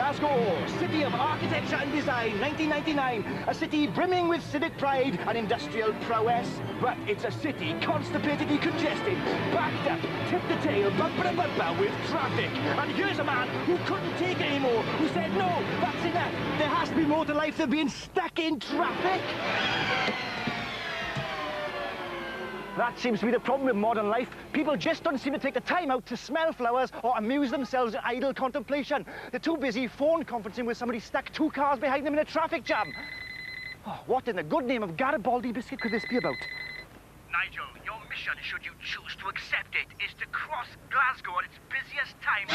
Glasgow, city of architecture and design, 1999. A city brimming with civic pride and industrial prowess. But it's a city constipatedly congested, backed up, tip the tail, bumper-to-bumper with traffic. And here's a man who couldn't take it anymore, who said, no, that's enough. There has to be more to life than being stuck in traffic. That seems to be the problem with modern life. People just don't seem to take the time out to smell flowers or amuse themselves in idle contemplation. They're too busy phone conferencing with somebody stuck 2 cars behind them in a traffic jam. Oh, what in the good name of Garibaldi biscuit could this be about? Nigel, your mission, should you choose to accept it, is to cross Glasgow at its busiest time.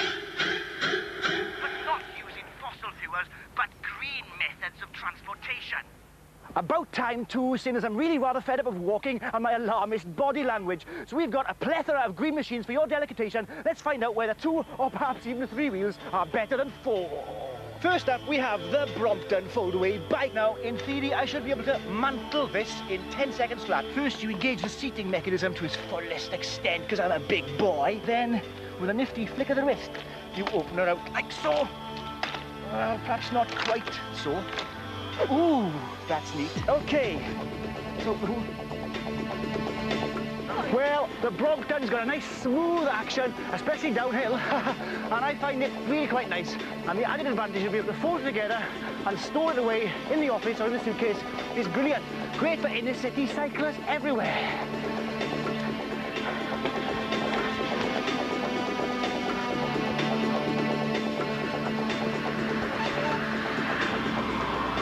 But not using fossil fuels, but green methods of transportation. About time too, seeing as I'm really rather fed up of walking and my alarmist body language. So we've got a plethora of green machines for your delectation. Let's find out whether 2 or perhaps even 3 wheels are better than 4. First up, we have the Brompton foldaway bike. Now, in theory, I should be able to mantle this in 10 seconds flat. First, you engage the seating mechanism to its fullest extent, because I'm a big boy. Then, with a nifty flick of the wrist, you open her out like so. Well, perhaps not quite so. Ooh, that's neat. Okay. So, well, the Brompton's got a nice smooth action, especially downhill, and I find it really quite nice. And the added advantage of being able to fold it together and store it away in the office or in the suitcase is brilliant. Great for inner city cyclists everywhere.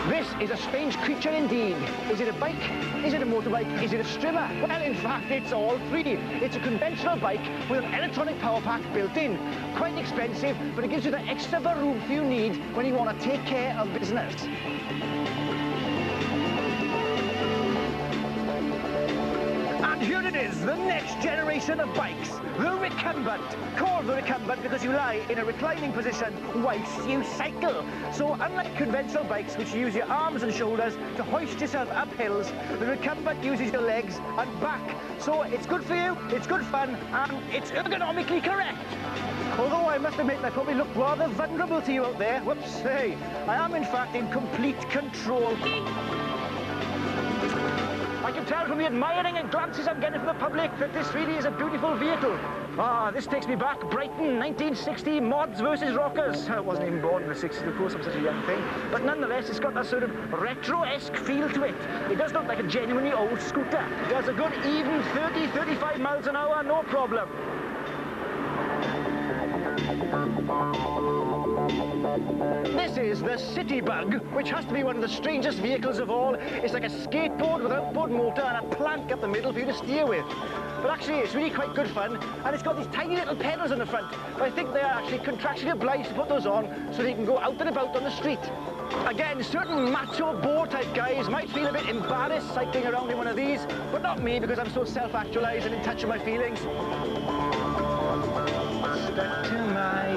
This is a strange creature indeed. Is it a bike? Is it a motorbike? Is it a strimmer? Well, in fact, it's all 3. It's a conventional bike with an electronic power pack built in. Quite expensive, but it gives you the extra oomph you need when you want to take care of business. And here it is, the next generation of bikes, the recumbent. Called the recumbent because you lie in a reclining position whilst you cycle. So unlike conventional bikes, which use your arms and shoulders to hoist yourself up hills, the recumbent uses your legs and back. So it's good for you, it's good fun, and it's ergonomically correct. Although I must admit I probably look rather vulnerable to you out there. Whoops, hey, I am in fact in complete control. I can tell from the admiring and glances I'm getting from the public that this really is a beautiful vehicle. Ah, this takes me back. Brighton, 1960, mods versus rockers. I wasn't even born in the 60s, of course, I'm such a young thing. But nonetheless, it's got that sort of retro-esque feel to it. It does look like a genuinely old scooter. It does a good even 30, 35 miles an hour, no problem. This is the City Bug, which has to be one of the strangest vehicles of all. It's like a skateboard with an outboard motor and a plank up the middle for you to steer with. But actually, it's really quite good fun, and it's got these tiny little pedals on the front. But I think they are actually contractually obliged to put those on so they can go out and about on the street. Again, certain macho bore-type guys might feel a bit embarrassed cycling around in one of these, but not me, because I'm so self-actualized and in touch with my feelings. Stuck to my...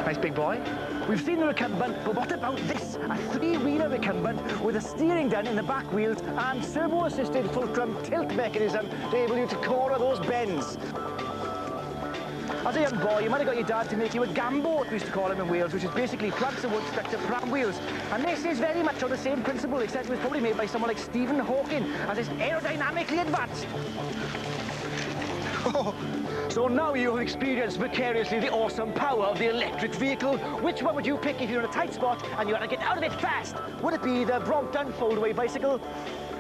Nice big boy. We've seen the recumbent, but what about this? A 3-wheeler recumbent with a steering done in the back wheels and servo-assisted fulcrum tilt mechanism to enable you to corner those bends. As a young boy, you might have got your dad to make you a gamboat, we used to call them in Wales, which is basically planks of wood stuck to pram wheels. And this is very much on the same principle, except it was probably made by someone like Stephen Hawking, as it's aerodynamically advanced. So now you have experienced vicariously the awesome power of the electric vehicle. Which one would you pick if you're in a tight spot and you want to get out of it fast? Would it be the Brompton foldaway bicycle?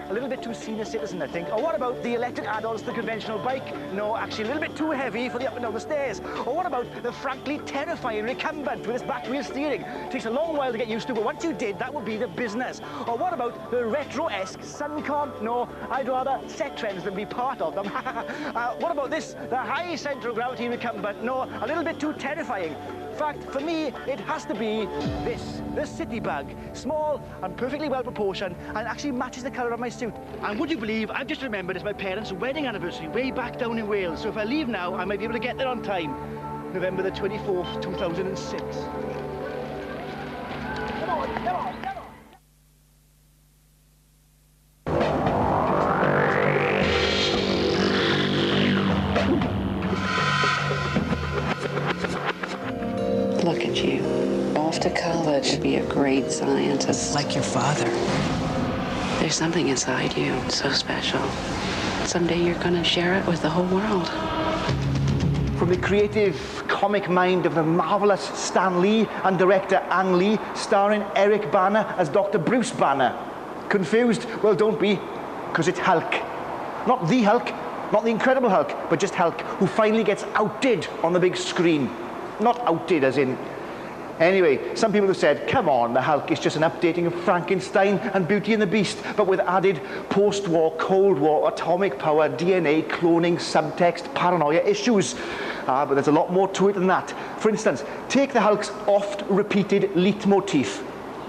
A little bit too senior citizen, I think. Or what about the electric add-ons to the conventional bike? No, actually a little bit too heavy for the up and down the stairs. Or what about the frankly terrifying recumbent with its back wheel steering? It takes a long while to get used to, but once you did, that would be the business. Or what about the retro-esque Suncom? No, I'd rather set trends than be part of them. What about this, the high central gravity recumbent? No, a little bit too terrifying. In fact, for me, it has to be this, the City Bug. Small and perfectly well proportioned, and it actually matches the colour of my suit. And would you believe, I've just remembered it's my parents' wedding anniversary way back down in Wales, so if I leave now, I might be able to get there on time. November the 24th, 2006. Come on, come on, come on! wanted you. Off to college to be a great scientist. Like your father. There's something inside you so special. Someday you're gonna share it with the whole world. From the creative comic mind of the marvelous Stan Lee and director Ang Lee, starring Eric Bana as Dr. Bruce Banner. Confused? Well, don't be, because it's Hulk. Not the Hulk, not the Incredible Hulk, but just Hulk, who finally gets outdid on the big screen. Not outdid as in... Anyway, some people have said, come on, the Hulk is just an updating of Frankenstein and Beauty and the Beast, but with added post-war, Cold War, atomic power, DNA, cloning, subtext, paranoia issues. But there's a lot more to it than that. For instance, take the Hulk's oft-repeated leitmotif.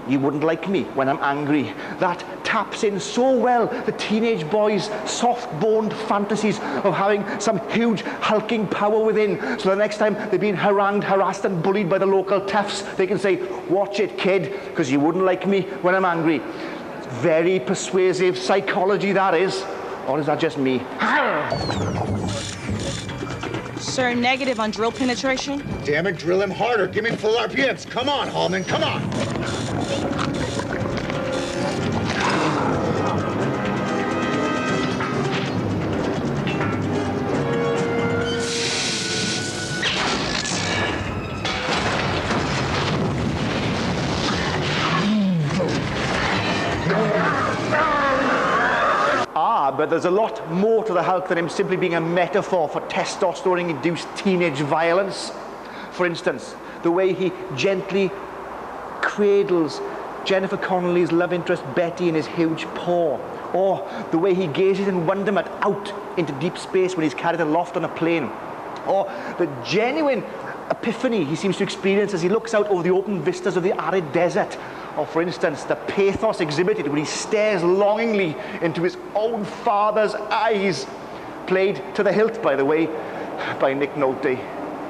You wouldn't like me when I'm angry. That taps in so well the teenage boys' soft-boned fantasies of having some huge hulking power within. So the next time they're being harangued, harassed and bullied by the local toughs, they can say, watch it, kid, because you wouldn't like me when I'm angry. Very persuasive psychology, that is. Or is that just me? Sir, negative on drill penetration. Damn it, drill him harder. Give me full RPMs. Come on, Hallman, come on. But there's a lot more to the Hulk than him simply being a metaphor for testosterone-induced teenage violence. For instance, the way he gently cradles Jennifer Connelly's love interest Betty in his huge paw, or the way he gazes in wonderment out into deep space when he's carried aloft on a plane, or the genuine epiphany he seems to experience as he looks out over the open vistas of the arid desert. Or, for instance, the pathos exhibited when he stares longingly into his own father's eyes. Played to the hilt, by the way, by Nick Nolte.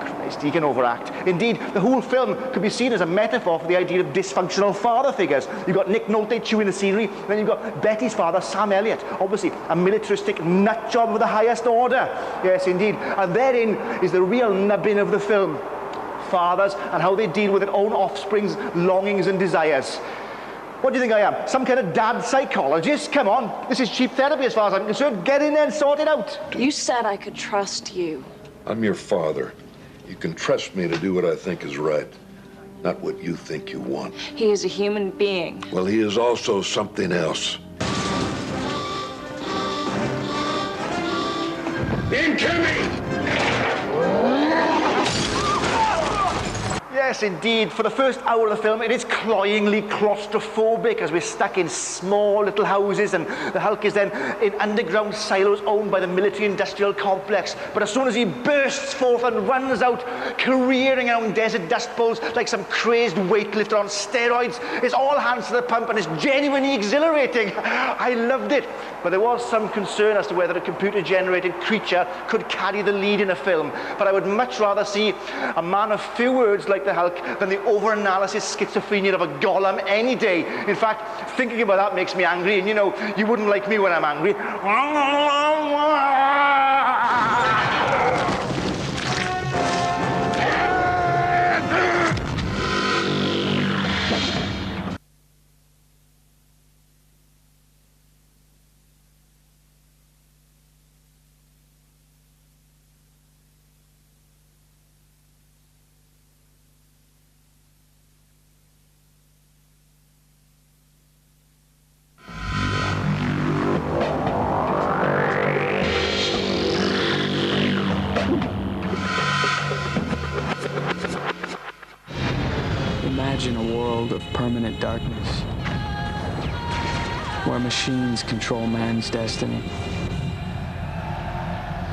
Christ, he can overact. Indeed, the whole film could be seen as a metaphor for the idea of dysfunctional father figures. You've got Nick Nolte chewing the scenery, then you've got Betty's father, Sam Elliott, obviously a militaristic nutjob of the highest order. Yes, indeed. And therein is the real nubbin of the film. Fathers and how they deal with their own offspring's longings and desires. What do you think I am? Some kind of dad psychologist? Come on, this is cheap therapy as far as I'm concerned. Get in there and sort it out. You said I could trust you. I'm your father. You can trust me to do what I think is right, not what you think you want. He is a human being. Well, he is also something else. Incoming! Yes, indeed. For the first hour of the film, it is cloyingly claustrophobic as we're stuck in small little houses, and the Hulk is then in underground silos owned by the military-industrial complex. But as soon as he bursts forth and runs out, careering around desert dust bowls like some crazed weightlifter on steroids, it's all hands to the pump and it's genuinely exhilarating. I loved it. But there was some concern as to whether a computer-generated creature could carry the lead in a film. But I would much rather see a man of few words like the Hulk than the over-analysis schizophrenia of a golem any day. In fact, thinking about that makes me angry, and you know, you wouldn't like me when I'm angry. Imagine a world of permanent darkness, where machines control man's destiny.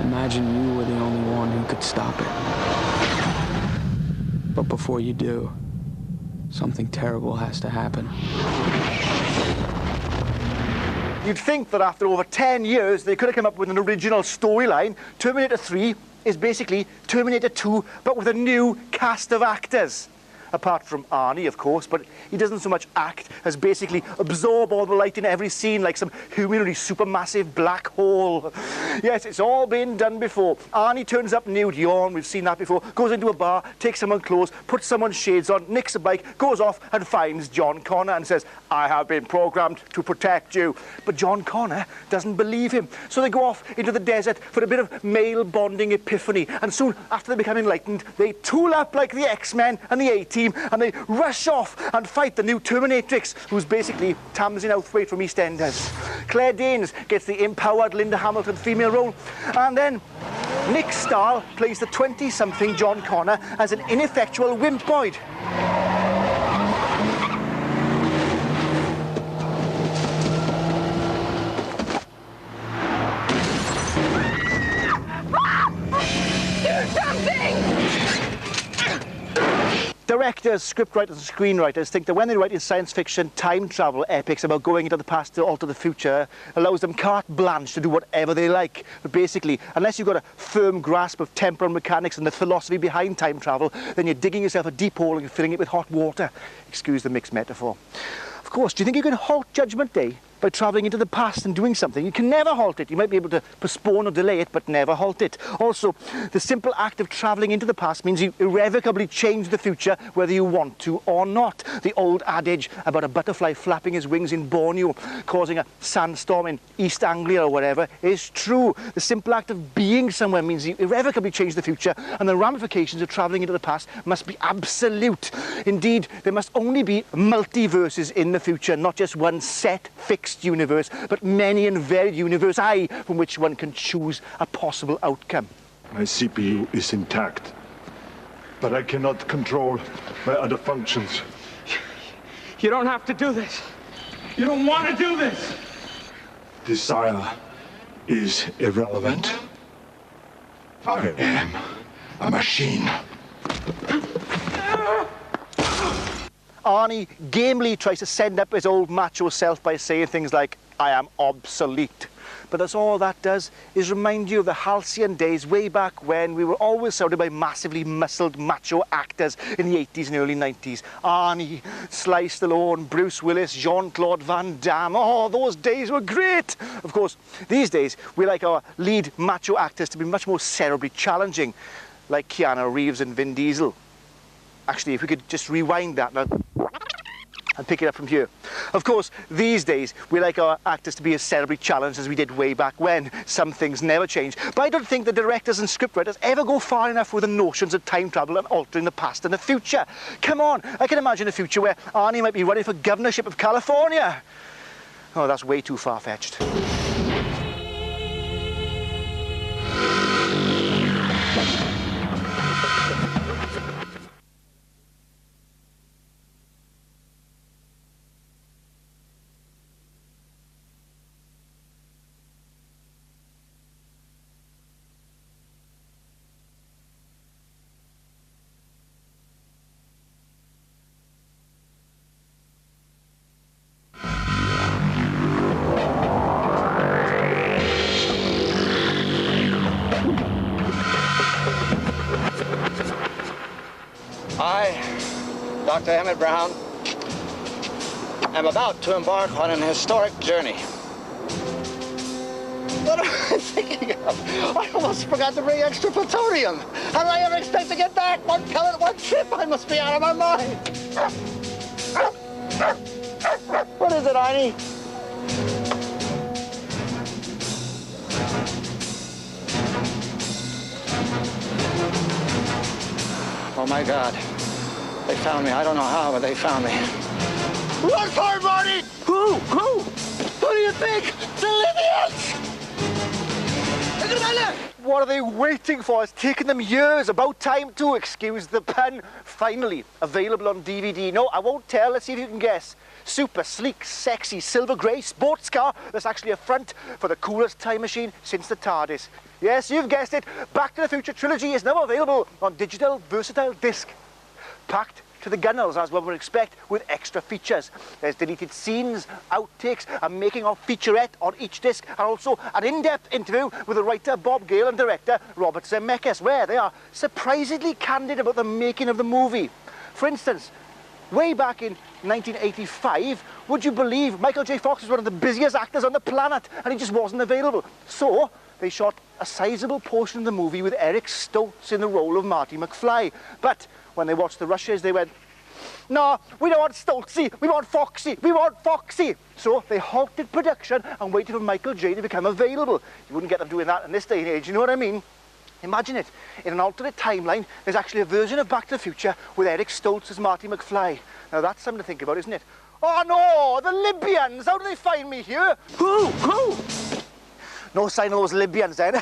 Imagine you were the only one who could stop it. But before you do, something terrible has to happen. You'd think that after over 10 years, they could have come up with an original storyline. Terminator 3 is basically Terminator 2, but with a new cast of actors. apart from Arnie, of course, but he doesn't so much act as basically absorb all the light in every scene like some humanously supermassive black hole. Yes, it's all been done before. Arnie turns up nude, yawn, we've seen that before, goes into a bar, takes someone's clothes, puts someone's shades on, nicks a bike, goes off and finds John Connor and says, I have been programmed to protect you. But John Connor doesn't believe him. So they go off into the desert for a bit of male bonding epiphany. And soon after they become enlightened, they tool up like the X-Men and the A-Team and they rush off and fight the new Terminatrix, who's basically Tamsin Outhwaite from EastEnders. Claire Danes gets the empowered Linda Hamilton female role. And then Nick Stahl plays the 20-something John Connor as an ineffectual wimpoid. Directors, scriptwriters and screenwriters think that when they write in science fiction time travel epics about going into the past to alter the future, allows them carte blanche to do whatever they like. But basically, unless you've got a firm grasp of temporal mechanics and the philosophy behind time travel, then you're digging yourself a deep hole and filling it with hot water. Excuse the mixed metaphor. Of course, do you think you can halt Judgment Day by travelling into the past and doing something? You can never halt it. You might be able to postpone or delay it, but never halt it. Also, the simple act of travelling into the past means you irrevocably change the future, whether you want to or not. The old adage about a butterfly flapping his wings in Borneo, causing a sandstorm in East Anglia or whatever, is true. The simple act of being somewhere means you irrevocably change the future, and the ramifications of travelling into the past must be absolute. Indeed, there must only be multiverses in the future, not just one set, fixed universe, but many and varied universes, from which one can choose a possible outcome. My CPU is intact, but I cannot control my other functions. You don't have to do this. You don't want to do this. Desire is irrelevant. I am a machine. Arnie gamely tries to send up his old macho self by saying things like, I am obsolete. But that's all that does is remind you of the halcyon days way back when we were always surrounded by massively muscled macho actors in the 80s and early 90s. Arnie, Sly Stallone, Bruce Willis, Jean-Claude Van Damme. Oh, those days were great. Of course, these days we like our lead macho actors to be much more cerebrally challenging, like Keanu Reeves and Vin Diesel. Actually, if we could just rewind that now and pick it up from here. Of course, these days, we like our actors to be as cerebrally challenged as we did way back when. Some things never change. But I don't think the directors and scriptwriters ever go far enough with the notions of time travel and altering the past and the future. Come on, I can imagine a future where Arnie might be running for governorship of California. Oh, that's way too far-fetched. I, Dr. Emmett Brown, am about to embark on an historic journey. What am I thinking of? I almost forgot to bring extra plutonium. How do I ever expect to get back? One pellet, one trip. I must be out of my mind. What is it, Arnie? Oh, my God. They found me. I don't know how, but they found me. Run for it, Marty! Who? Who do you think? The Libyans! Look at my left! What are they waiting for? It's taken them years. About time to, excuse the pun. Finally, available on DVD. No, I won't tell. Let's see if you can guess. Super sleek, sexy, silver grey sports car that's actually a front for the coolest time machine since the TARDIS. Yes, you've guessed it. Back to the Future trilogy is now available on digital versatile disc. Packed to the gunnels, as one would expect, with extra features. There's deleted scenes, outtakes, a making-of featurette on each disc, and also an in-depth interview with the writer Bob Gale and director Robert Zemeckis, where they are surprisingly candid about the making of the movie. For instance, way back in 1985, would you believe Michael J. Fox was one of the busiest actors on the planet and he just wasn't available? So they shot a sizable portion of the movie with Eric Stoltz in the role of Marty McFly. But when they watched the rushes, they went, "No, we don't want Stoltzy, we want Foxy, we want Foxy." So they halted production and waited for Michael J. to become available. You wouldn't get them doing that in this day and age, you know what I mean? Imagine it, in an alternate timeline, there's actually a version of Back to the Future with Eric Stoltz as Marty McFly. Now that's something to think about, isn't it? Oh no, the Libyans, how do they find me here? Who? No sign of those Libyans then.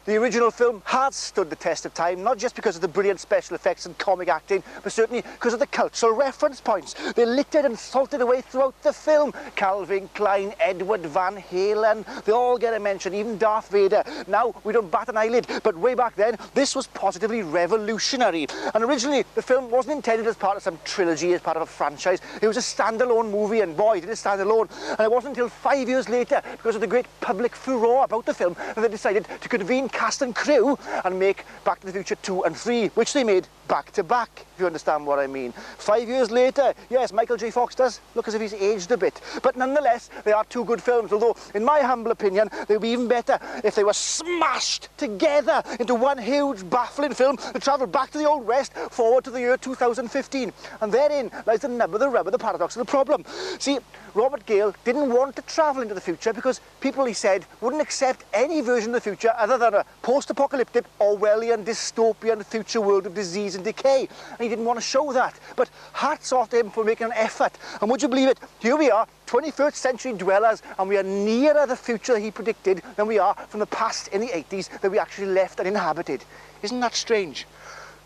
The original film has stood the test of time, not just because of the brilliant special effects and comic acting, but certainly because of the cultural reference points. They're littered and salted away throughout the film. Calvin Klein, Edward Van Halen, they all get a mention, even Darth Vader. Now, we don't bat an eyelid, but way back then, this was positively revolutionary. And originally, the film wasn't intended as part of some trilogy, as part of a franchise. It was a standalone movie, and boy, did it stand alone. And it wasn't until 5 years later, because of the great public furore about the film, that they decided to convene cast and crew and make Back to the Future 2 and 3, which they made back to back, if you understand what I mean. 5 years later, yes, Michael J. Fox does look as if he's aged a bit, but nonetheless, they are two good films, although, in my humble opinion, they would be even better if they were smashed together into one huge, baffling film that travelled back to the Old West, forward to the year 2015. And therein lies the nub of the rub of the paradox of the problem. See, Robert Gale didn't want to travel into the future because people, he said, wouldn't accept any version of the future other than a post-apocalyptic, Orwellian, dystopian future world of disease and decay. And he didn't want to show that. But hats off to him for making an effort. And would you believe it? Here we are, 21st century dwellers, and we are nearer the future he predicted than we are from the past in the 80s that we actually left and inhabited. Isn't that strange?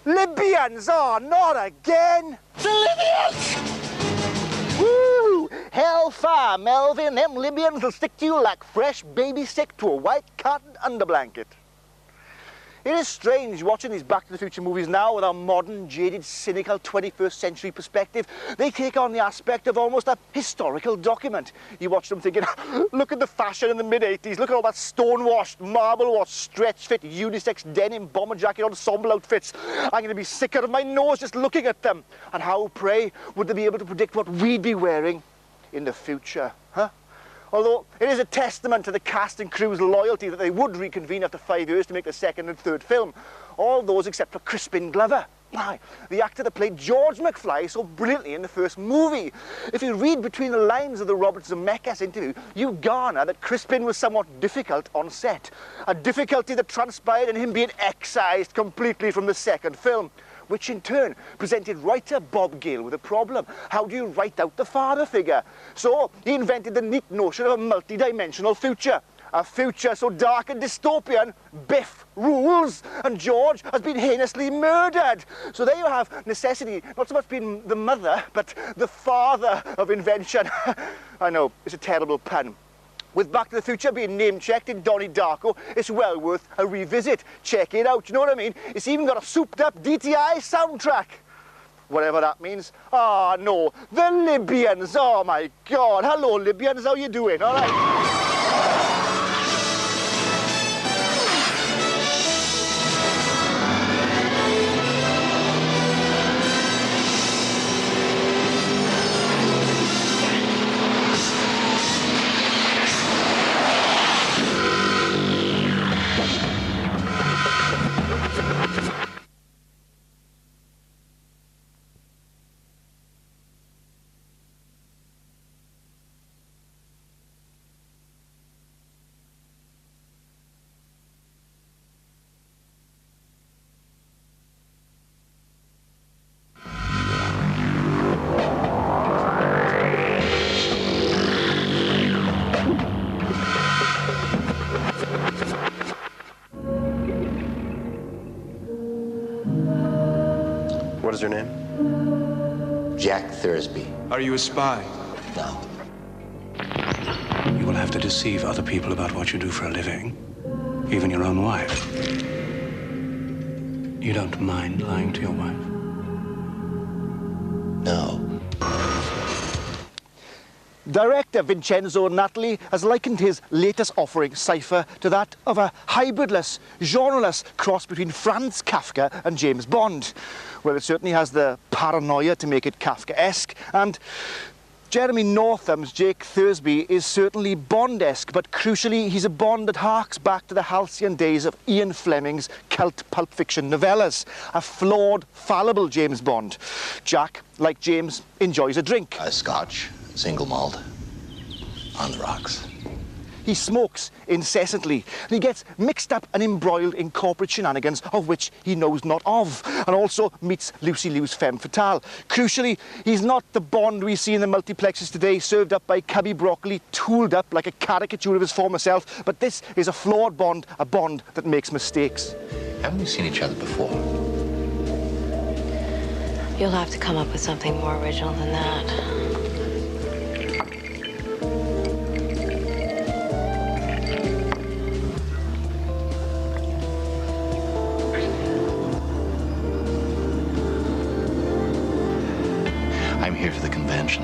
Libyans! Oh, not again! The Libyans! Woo! Hellfire, Melvin. Them Libyans will stick to you like fresh baby stick to a white cotton underblanket. It is strange watching these Back to the Future movies now with our modern, jaded, cynical 21st century perspective. They take on the aspect of almost a historical document. You watch them thinking, look at the fashion in the mid-80s, look at all that stone-washed, marble-washed, stretch-fit, unisex denim bomber jacket ensemble outfits. I'm going to be sick out of my nose just looking at them. And how, pray, would they be able to predict what we'd be wearing in the future, huh? Although it is a testament to the cast and crew's loyalty that they would reconvene after 5 years to make the second and third film. All those except for Crispin Glover. Aye, the actor that played George McFly so brilliantly in the first movie. If you read between the lines of the Robert Zemeckis interview, you garner that Crispin was somewhat difficult on set. A difficulty that transpired in him being excised completely from the second film, which in turn presented writer Bob Gale with a problem. How do you write out the father figure? So he invented the neat notion of a multi-dimensional future. A future so dark and dystopian, Biff rules, and George has been heinously murdered. So there you have necessity, not so much being the mother, but the father of invention. I know, it's a terrible pun. With Back to the Future being name-checked in Donnie Darko, it's well worth a revisit. Check it out, you know what I mean? It's even got a souped-up DTI soundtrack. Whatever that means. Ah, no, the Libyans, oh my God. Hello, Libyans, how you doing, all right? What is her name? Jack Thursby. Are you a spy? No. You will have to deceive other people about what you do for a living, even your own wife. You don't mind lying to your wife? No. Director Vincenzo Natali has likened his latest offering, Cypher, to that of a hybridless, genreless cross between Franz Kafka and James Bond. Well, it certainly has the paranoia to make it Kafkaesque, and Jeremy Northam's Jake Thursby is certainly Bond-esque, but crucially he's a Bond that harks back to the halcyon days of Ian Fleming's cult pulp fiction novellas. A flawed, fallible James Bond. Jack, like James, enjoys a drink. A scotch, single malt, on the rocks. He smokes incessantly, and he gets mixed up and embroiled in corporate shenanigans of which he knows not of, and also meets Lucy Liu's femme fatale. Crucially, he's not the Bond we see in the multiplexes today, served up by Cubby Broccoli, tooled up like a caricature of his former self, but this is a flawed Bond, a Bond that makes mistakes. Haven't we seen each other before? You'll have to come up with something more original than that. I'm here for the convention.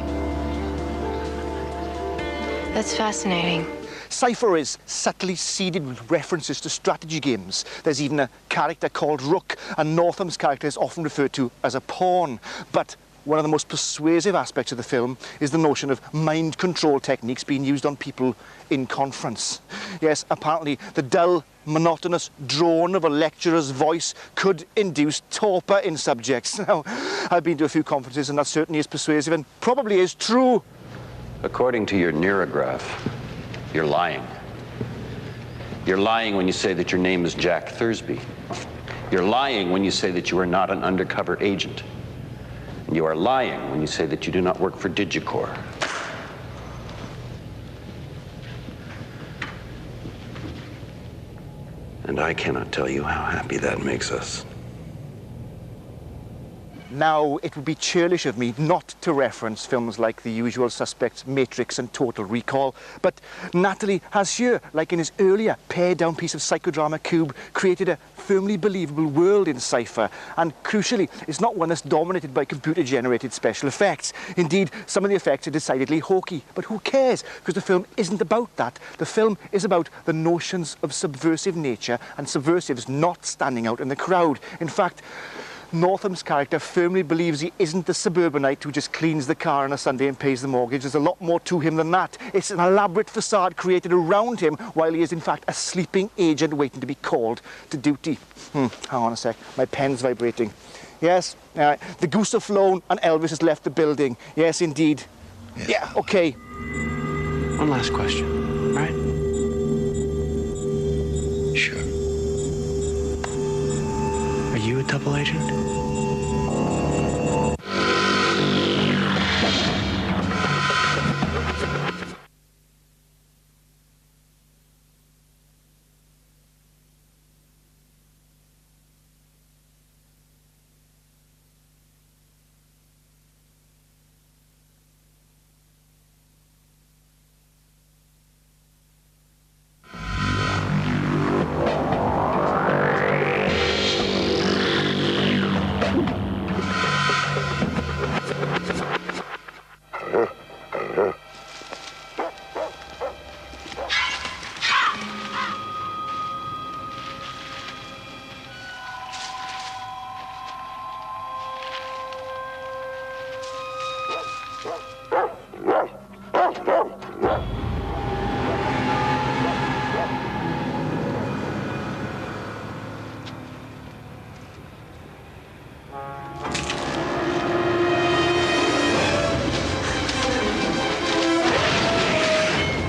That's fascinating. Cypher is subtly seeded with references to strategy games. There's even a character called Rook, and Northam's character is often referred to as a pawn. But one of the most persuasive aspects of the film is the notion of mind control techniques being used on people in conference. Yes, apparently the dull, monotonous drone of a lecturer's voice could induce torpor in subjects. Now, I've been to a few conferences and that certainly is persuasive and probably is true. According to your neurograph, you're lying. You're lying when you say that your name is Jack Thursby. You're lying when you say that you are not an undercover agent. You are lying when you say that you do not work for Digicor. And I cannot tell you how happy that makes us. Now, it would be churlish of me not to reference films like The Usual Suspects, Matrix and Total Recall, but Natali has here, like in his earlier pared-down piece of psychodrama Cube, created a firmly believable world in Cypher, and crucially, it's not one that's dominated by computer-generated special effects. Indeed, some of the effects are decidedly hokey, but who cares? Because the film isn't about that. The film is about the notions of subversive nature and subversives not standing out in the crowd. In fact, Northam's character firmly believes he isn't the suburbanite who just cleans the car on a Sunday and pays the mortgage. There's a lot more to him than that. It's an elaborate facade created around him while he is in fact a sleeping agent waiting to be called to duty. Hang on a sec, my pen's vibrating. Yes, the goose have flown and Elvis has left the building. Yes, indeed. Yes. Yeah, okay. One last question, right? Sure. Are you a double agent?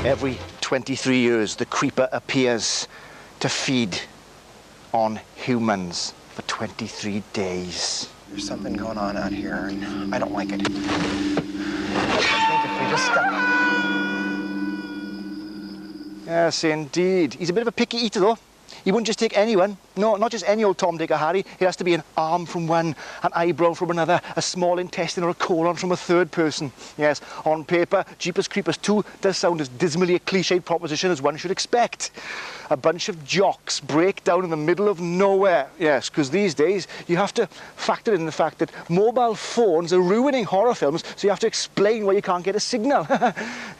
Every 23 years, the creeper appears to feed on humans for 23 days. There's something going on out here, and I don't like it. I think if we just step... Yes, indeed. He's a bit of a picky eater, though. He wouldn't just take anyone. No, not just any old Tom, Dick or Harry. It has to be an arm from one, an eyebrow from another, a small intestine or a colon from a third person. Yes, on paper, Jeepers Creepers 2 does sound as dismally a cliched proposition as one should expect. A bunch of jocks break down in the middle of nowhere. Yes, because these days you have to factor in the fact that mobile phones are ruining horror films, so you have to explain why you can't get a signal.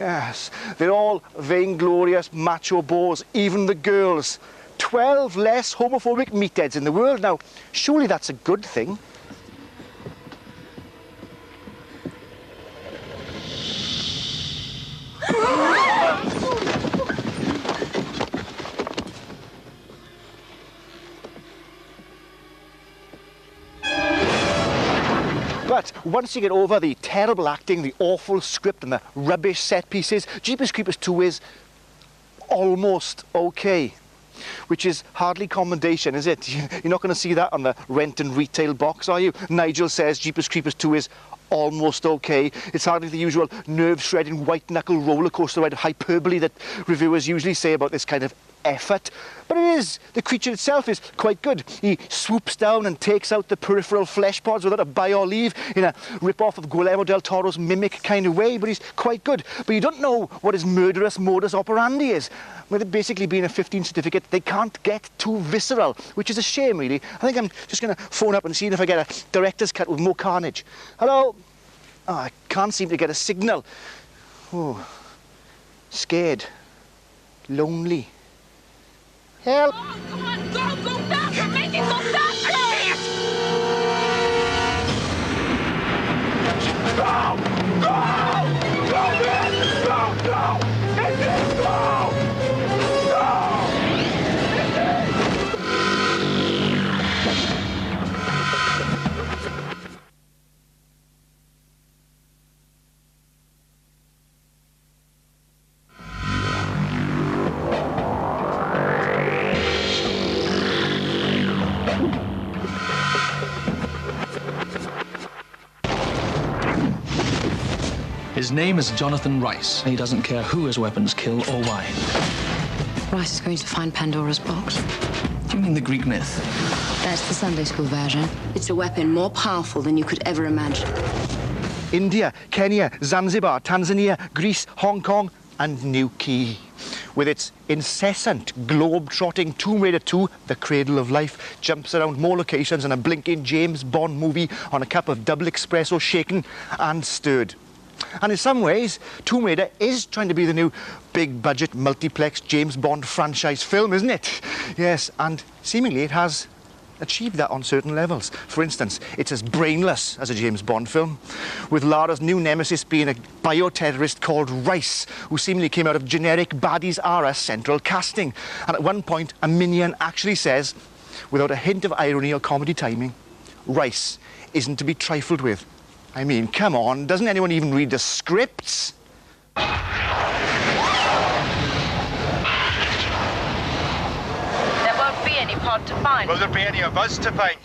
Yes, they're all vainglorious macho bores, even the girls. 12 less homophobic meatheads in the world now. Surely that's a good thing. But once you get over the terrible acting, the awful script and the rubbish set pieces, Jeepers Creepers 2 is almost okay. Which is hardly commendation, is it? You're not going to see that on the Brenton retail box, are you? Nigel says Jeepers Creepers 2 is almost okay. It's hardly the usual nerve-shredding white-knuckle roller coaster ride of hyperbole that reviewers usually say about this kind of effort. But it is. The creature itself is quite good. He swoops down and takes out the peripheral flesh pods without a buy or leave in a rip-off of Guillermo del Toro's Mimic kind of way, but he's quite good. But you don't know what his murderous modus operandi is. With it basically being a 15 certificate, they can't get too visceral, which is a shame, really. I think I'm just going to phone up and see if I get a director's cut with more carnage. Hello? Oh, I can't seem to get a signal. Oh, scared. Lonely. Help! Oh, come on, go faster! Make it go faster! Go! Go! Go, man! Go! Go! Go! Go! His name is Jonathan Rice, and he doesn't care who his weapons kill or why. Rice is going to find Pandora's box. Do you mean the Greek myth? That's the Sunday school version. It's a weapon more powerful than you could ever imagine. India, Kenya, Zanzibar, Tanzania, Greece, Hong Kong, and Newquay. With its incessant globe-trotting Tomb Raider 2, The Cradle of Life, jumps around more locations than a blinking James Bond movie on a cup of double espresso shaken and stirred. And in some ways, Tomb Raider is trying to be the new big-budget, multiplex James Bond franchise film, isn't it? Yes, and seemingly it has achieved that on certain levels. For instance, it's as brainless as a James Bond film, with Lara's new nemesis being a bioterrorist called Rice, who seemingly came out of generic Baddies R Us central casting. And at one point, a minion actually says, without a hint of irony or comedy timing, Rice isn't to be trifled with. I mean, come on, doesn't anyone even read the scripts? There won't be any pod to find. Will there be any of us to find?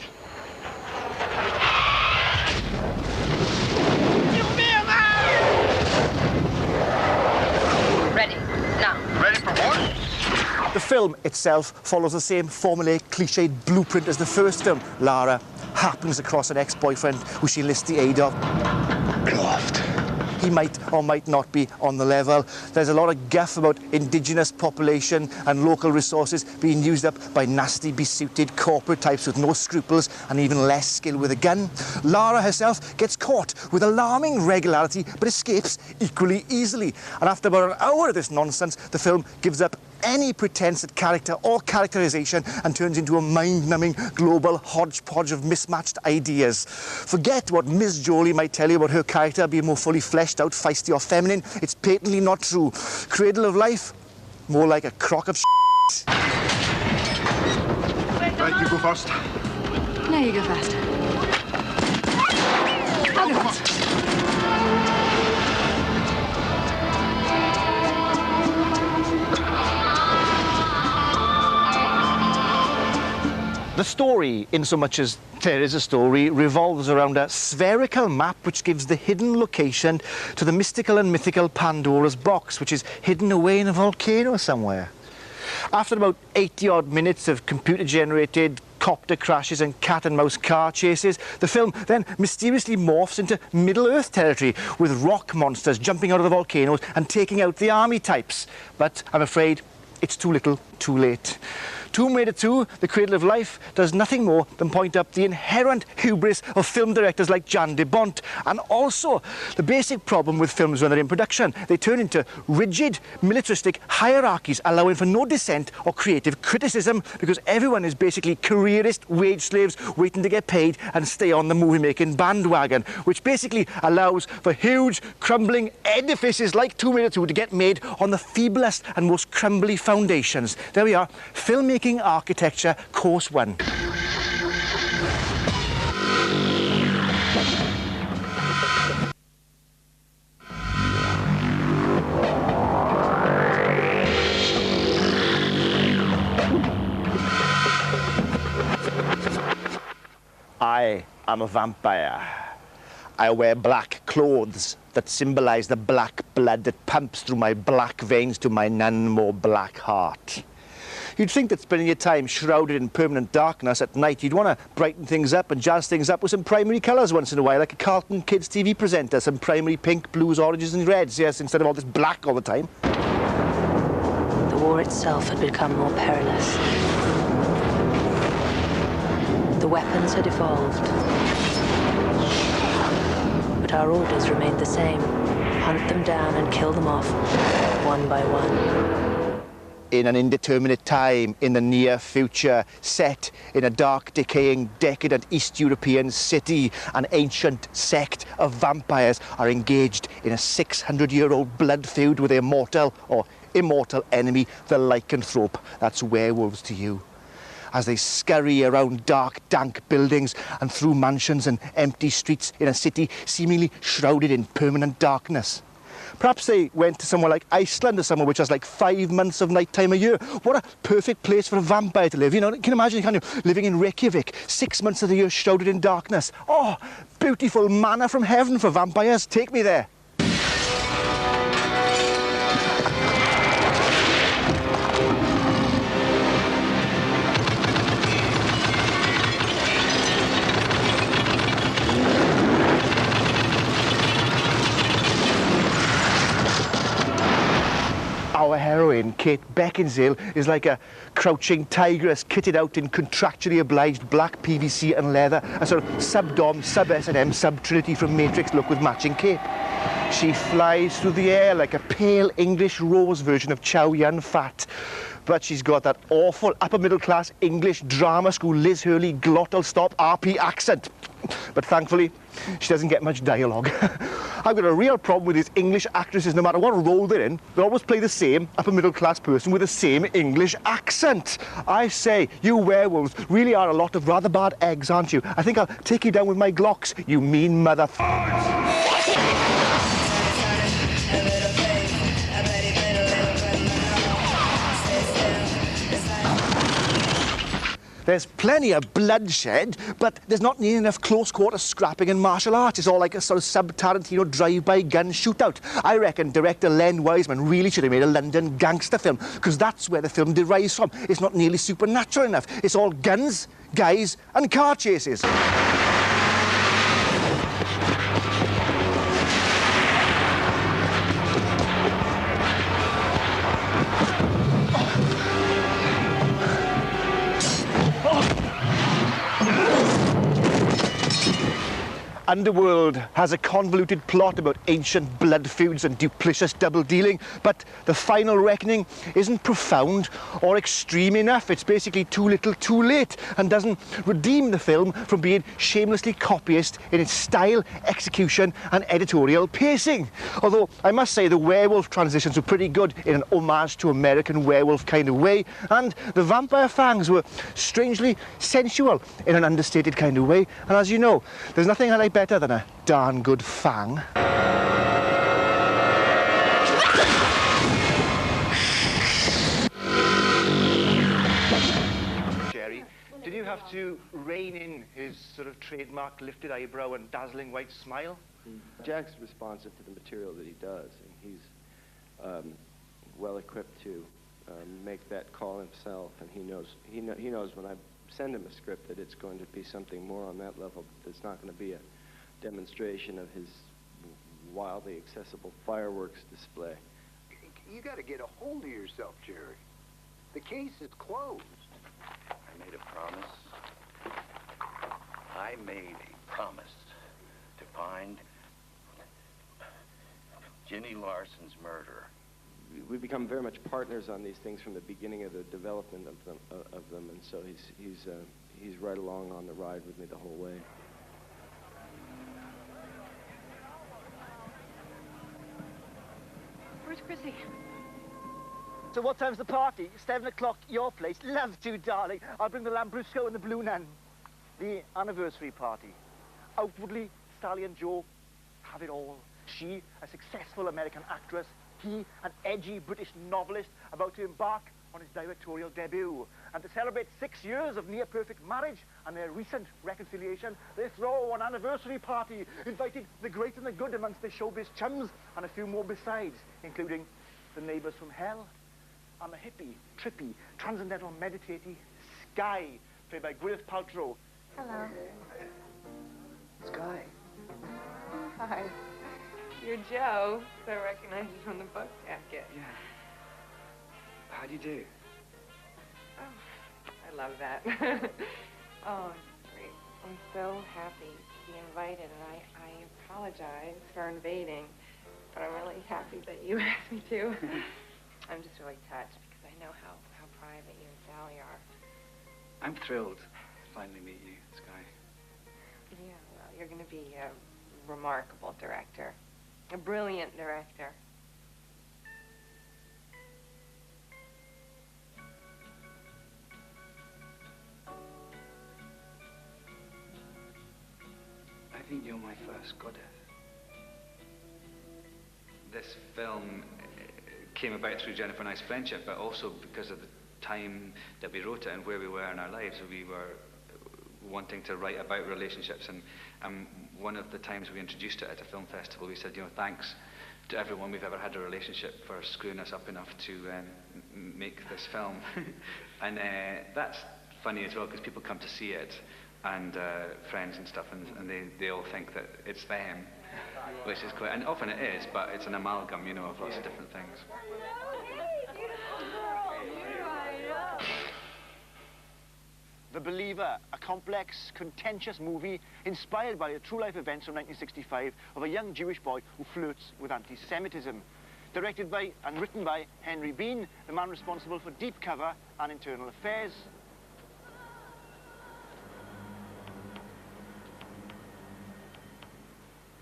Ready, now. Ready for what? The film itself follows the same formulaic, cliched blueprint as the first film. Lara happens across an ex-boyfriend who she enlists the aid of. Beloved. He might or might not be on the level. There's a lot of guff about indigenous population and local resources being used up by nasty, besuited corporate types with no scruples and even less skill with a gun. Lara herself gets caught with alarming regularity but escapes equally easily. And after about an hour of this nonsense, the film gives up any pretense at character or characterization and turns into a mind-numbing global hodgepodge of mismatched ideas. Forget what Ms. Jolie might tell you about her character being more fully fleshed out, feisty or feminine. It's patently not true. Cradle of Life, more like a crock of shit. Right, you go first. No, you go faster. I'll go first. The story, in so much as there is a story, revolves around a spherical map which gives the hidden location to the mystical and mythical Pandora's box, which is hidden away in a volcano somewhere. After about 80-odd minutes of computer-generated copter crashes and cat-and-mouse car chases, the film then mysteriously morphs into Middle-earth territory with rock monsters jumping out of the volcanoes and taking out the army types. But I'm afraid it's too little, too late. Tomb Raider 2, The Cradle of Life, does nothing more than point up the inherent hubris of film directors like Jan de Bont, and also the basic problem with films when they're in production. They turn into rigid, militaristic hierarchies, allowing for no dissent or creative criticism, because everyone is basically careerist wage slaves waiting to get paid and stay on the movie-making bandwagon, which basically allows for huge, crumbling edifices like Tomb Raider 2 to get made on the feeblest and most crumbly foundations. There we are, filmmaking architecture, course 1. I am a vampire. I wear black clothes that symbolize the black blood that pumps through my black veins to my none more black heart. You'd think that spending your time shrouded in permanent darkness at night, you'd want to brighten things up and jazz things up with some primary colours once in a while, like a Carlton Kids TV presenter, some primary pink, blues, oranges and reds, yes, instead of all this black all the time. The war itself had become more perilous. The weapons had evolved. But our orders remained the same. Hunt them down and kill them off, one by one. In an indeterminate time, in the near future, set in a dark, decaying, decadent East European city, an ancient sect of vampires are engaged in a 600-year-old blood feud with their mortal or immortal enemy, the lycanthrope. That's werewolves to you. As they scurry around dark, dank buildings and through mansions and empty streets in a city seemingly shrouded in permanent darkness. Perhaps they went to somewhere like Iceland or somewhere which has like 5 months of nighttime a year. What a perfect place for a vampire to live. You know, can you imagine kind of living in Reykjavik, 6 months of the year shrouded in darkness? Oh, beautiful manna from heaven for vampires. Take me there. Our heroine, Kate Beckinsale, is like a crouching tigress kitted out in contractually obliged black PVC and leather, a sort of sub-dom, sub-S&M, sub-Trinity from Matrix look with matching cape. She flies through the air like a pale English rose version of Chow Yun-Fat. But she's got that awful upper-middle-class English drama school Liz Hurley glottal stop RP accent. But thankfully, she doesn't get much dialogue. I've got a real problem with these English actresses. No matter what role they're in, they always play the same upper-middle-class person with the same English accent. I say, you werewolves really are a lot of rather bad eggs, aren't you? I think I'll take you down with my Glocks, you mean mother... There's plenty of bloodshed, but there's not nearly enough close-quarter scrapping and martial arts. It's all like a sort of sub-Tarantino drive-by gun shootout. I reckon director Len Wiseman really should have made a London gangster film, because that's where the film derives from. It's not nearly supernatural enough. It's all guns, guys, and car chases. Underworld has a convoluted plot about ancient blood feuds and duplicitous double-dealing, but the final reckoning isn't profound or extreme enough. It's basically too little too late and doesn't redeem the film from being shamelessly copyist in its style, execution and editorial pacing. Although I must say the werewolf transitions were pretty good in an homage to American Werewolf kind of way, and the vampire fangs were strangely sensual in an understated kind of way. And as you know, there's nothing I like better than a darn good fang. Jerry, did you have to rein in his sort of trademark lifted eyebrow and dazzling white smile? Jack's responsive to the material that he does, and he's well equipped to make that call himself, and he knows when I send him a script that it's going to be something more on that level. It's not going to be a demonstration of his wildly accessible fireworks display. You got to get a hold of yourself, Jerry. The case is closed. I made a promise. I made a promise to find Ginny Larson's murderer. We've become very much partners on these things from the beginning of the development of them, and so he's right along on the ride with me the whole way. Where's Chrissy? So what time's the party? 7 o'clock, your place. Love to, darling. I'll bring the Lambrusco and the Blue Nun. The anniversary party. Outwardly, Sally and Joe have it all. She, a successful American actress. He, an edgy British novelist about to embark on his directorial debut. And to celebrate 6 years of near-perfect marriage and their recent reconciliation, they throw an anniversary party, inviting the great and the good amongst their showbiz chums and a few more besides, including the neighbors from hell and the hippie, trippy, transcendental meditaty Sky, played by Gwyneth Paltrow. Hello. Sky. Hi. You're Joe, so I recognize you from the book jacket. Yeah. How do you do? Oh, I love that. Oh, great. I'm so happy to be invited, and I apologize for invading, but I'm really happy that you asked me to. I'm just really touched because I know how private you and Sally are. I'm thrilled to finally meet you, Sky. Yeah, well, you're going to be a remarkable director. A brilliant director. I think you're my first goddess. This film came about through Jennifer and I's friendship, but also because of the time that we wrote it and where we were in our lives. We were wanting to write about relationships, and one of the times we introduced it at a film festival, we said, you know, thanks to everyone we've ever had a relationship for screwing us up enough to make this film. And that's funny as well, because people come to see it, and friends and stuff, and they all think that it's them, which is quite, and often it is, but it's an amalgam, you know, of lots of different things. The Believer, a complex, contentious movie inspired by the true-life events from 1965 of a young Jewish boy who flirts with anti-Semitism. Directed by and written by Henry Bean, the man responsible for Deep Cover and Internal Affairs.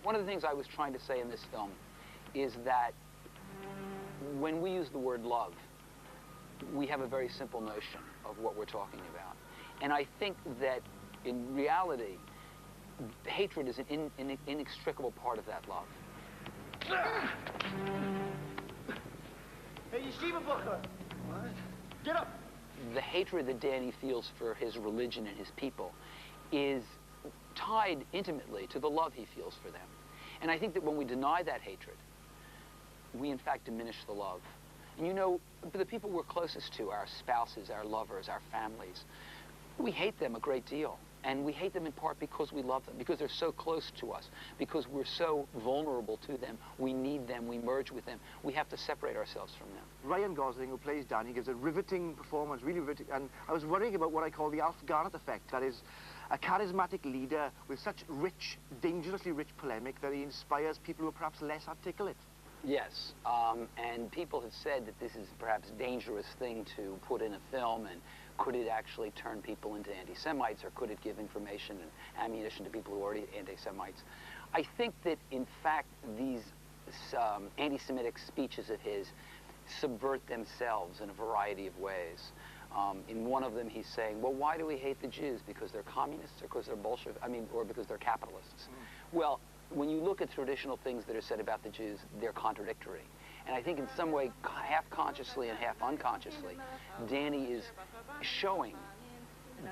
One of the things I was trying to say in this film is that when we use the word love, we have a very simple notion of what we're talking about. And I think that in reality, hatred is an inextricable part of that love. Hey, you see my buckler? What? Get up! The hatred that Danny feels for his religion and his people is tied intimately to the love he feels for them. And I think that when we deny that hatred, we in fact diminish the love. And you know, the people we're closest to, our spouses, our lovers, our families, we hate them a great deal. And we hate them in part because we love them, because they're so close to us, because we're so vulnerable to them. We need them, we merge with them. We have to separate ourselves from them. Ryan Gosling, who plays Danny, gives a riveting performance, really riveting. And I was worrying about what I call the Alf Garnett effect. That is, a charismatic leader with such rich, dangerously rich polemic that he inspires people who are perhaps less articulate. Yes, and people have said that this is perhaps a dangerous thing to put in a film, and could it actually turn people into anti-Semites, or could it give information and ammunition to people who are already anti-Semites? I think that, in fact, these anti-Semitic speeches of his subvert themselves in a variety of ways. In one of them, he's saying, well, why do we hate the Jews? Because they're communists, or because they're Bolshevik, or because they're capitalists. Well, when you look at traditional things that are said about the Jews, they're contradictory. And I think in some way, half consciously and half unconsciously, Danny is showing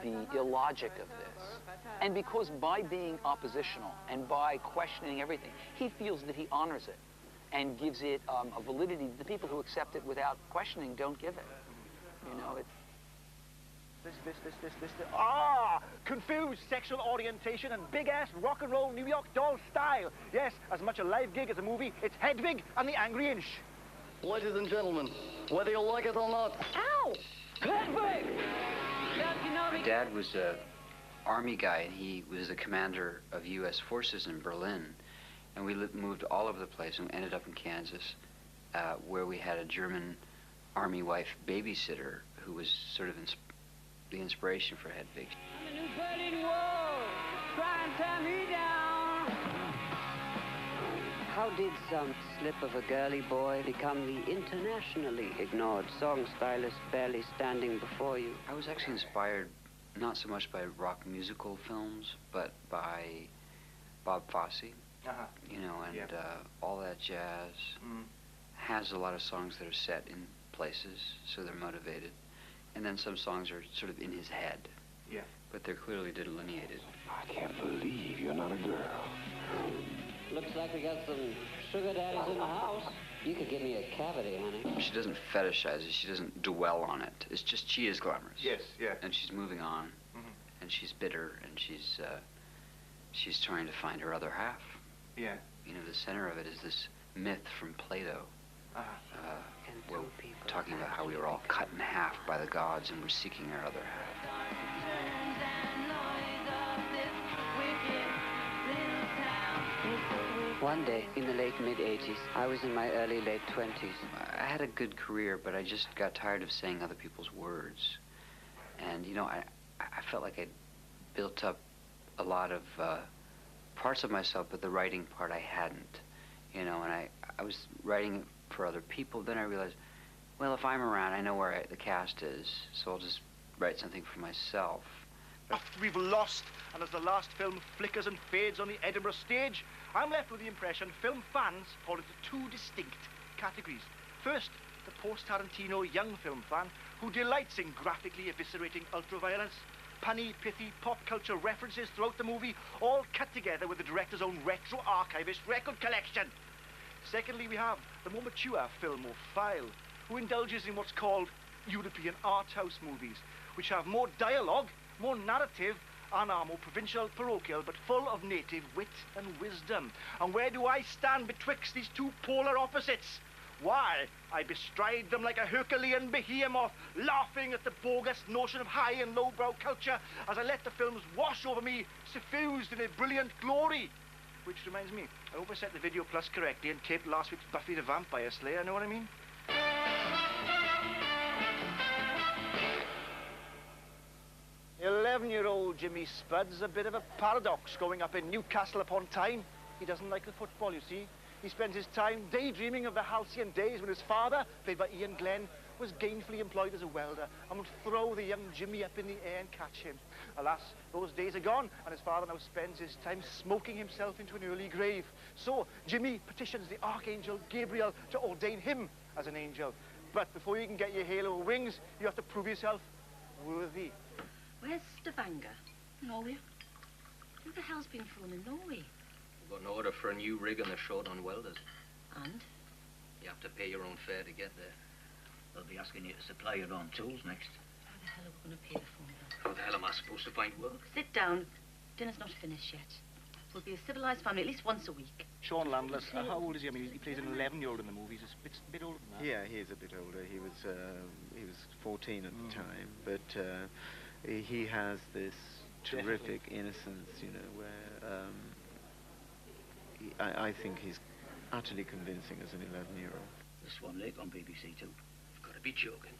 the illogic of this. And because by being oppositional and by questioning everything, he feels that he honors it and gives it a validity that the people who accept it without questioning don't give it. You know, it's... This. Ah! Confused sexual orientation and big-ass rock and roll New York doll style. Yes, as much a live gig as a movie, it's Hedwig and the Angry Inch. Ladies and gentlemen, whether you like it or not... Ow! Hedwig! My dad was an army guy, and he was the commander of U.S. forces in Berlin. And we moved all over the place and ended up in Kansas, where we had a German army wife babysitter who was sort of the inspiration for Hedwig. I'm a new burning wall, try and tear me down. How did some slip of a girly boy become the internationally ignored song stylist barely standing before you? I was actually inspired not so much by rock musical films, but by Bob Fosse. You know, and all that jazz has a lot of songs that are set in places, so they're motivated. And then some songs are sort of in his head. Yeah. But they're clearly delineated. I can't believe you're not a girl. Looks like we got some sugar daddies in the house. You could give me a cavity, honey. She doesn't fetishize it. She doesn't dwell on it. It's just she is glamorous. Yes, yeah. And she's moving on. And she's bitter, and she's trying to find her other half. Yeah. You know, the center of it is this myth from Plato. We're talking about how we were all cut in half by the gods and we're seeking our other half. One day, in the late mid-'80s, I was in my early late 20s. I had a good career, but I just got tired of saying other people's words. And, you know, I felt like I'd built up a lot of parts of myself, but the writing part I hadn't. You know, and I was writing for other people. Then I realized, well, if I'm around, I know where the cast is, so I'll just write something for myself. After we've lost, and as the last film flickers and fades on the Edinburgh stage, I'm left with the impression film fans fall into two distinct categories. First, the post-Tarantino young film fan who delights in graphically eviscerating ultraviolence, punny, pithy pop culture references throughout the movie, all cut together with the director's own retro archivist record collection. Secondly, we have the more mature filmophile who indulges in what's called European art house movies, which have more dialogue, more narrative, and are more provincial, parochial, but full of native wit and wisdom. And where do I stand betwixt these two polar opposites? Why, I bestride them like a Herculean behemoth, laughing at the bogus notion of high and lowbrow culture as I let the films wash over me, suffused in a brilliant glory. Which reminds me, I hope I set the Video Plus correctly and taped last week's Buffy the Vampire Slayer, know what I mean? 11-year-old Jimmy Spud's a bit of a paradox growing up in Newcastle upon Tyne. He doesn't like the football, you see. He spends his time daydreaming of the halcyon days when his father, played by Ian Glenn, was gainfully employed as a welder and would throw the young Jimmy up in the air and catch him. Alas, those days are gone, and his father now spends his time smoking himself into an early grave. So, Jimmy petitions the Archangel Gabriel to ordain him as an angel. But before you can get your halo wings, you have to prove yourself worthy. Where's Stavanger? Norway? Who the hell's been filming Norway? We've got an order for a new rig and they're short on welders. And? You have to pay your own fare to get there. They'll be asking you to supply your own tools next. How the hell are we going to pay the phone bill? How the hell am I supposed to find work? Sit down. Dinner's not finished yet. We'll be a civilized family at least once a week. Sean Landless, how old is he? I mean, he plays an 11-year-old in the movies. He's a bit older than that. Yeah, he is a bit older. He was 14 at the time, but he has this terrific innocence, you know, where I think he's utterly convincing as an 11-year-old. The Swan Lake on BBC Two. You've got to be joking.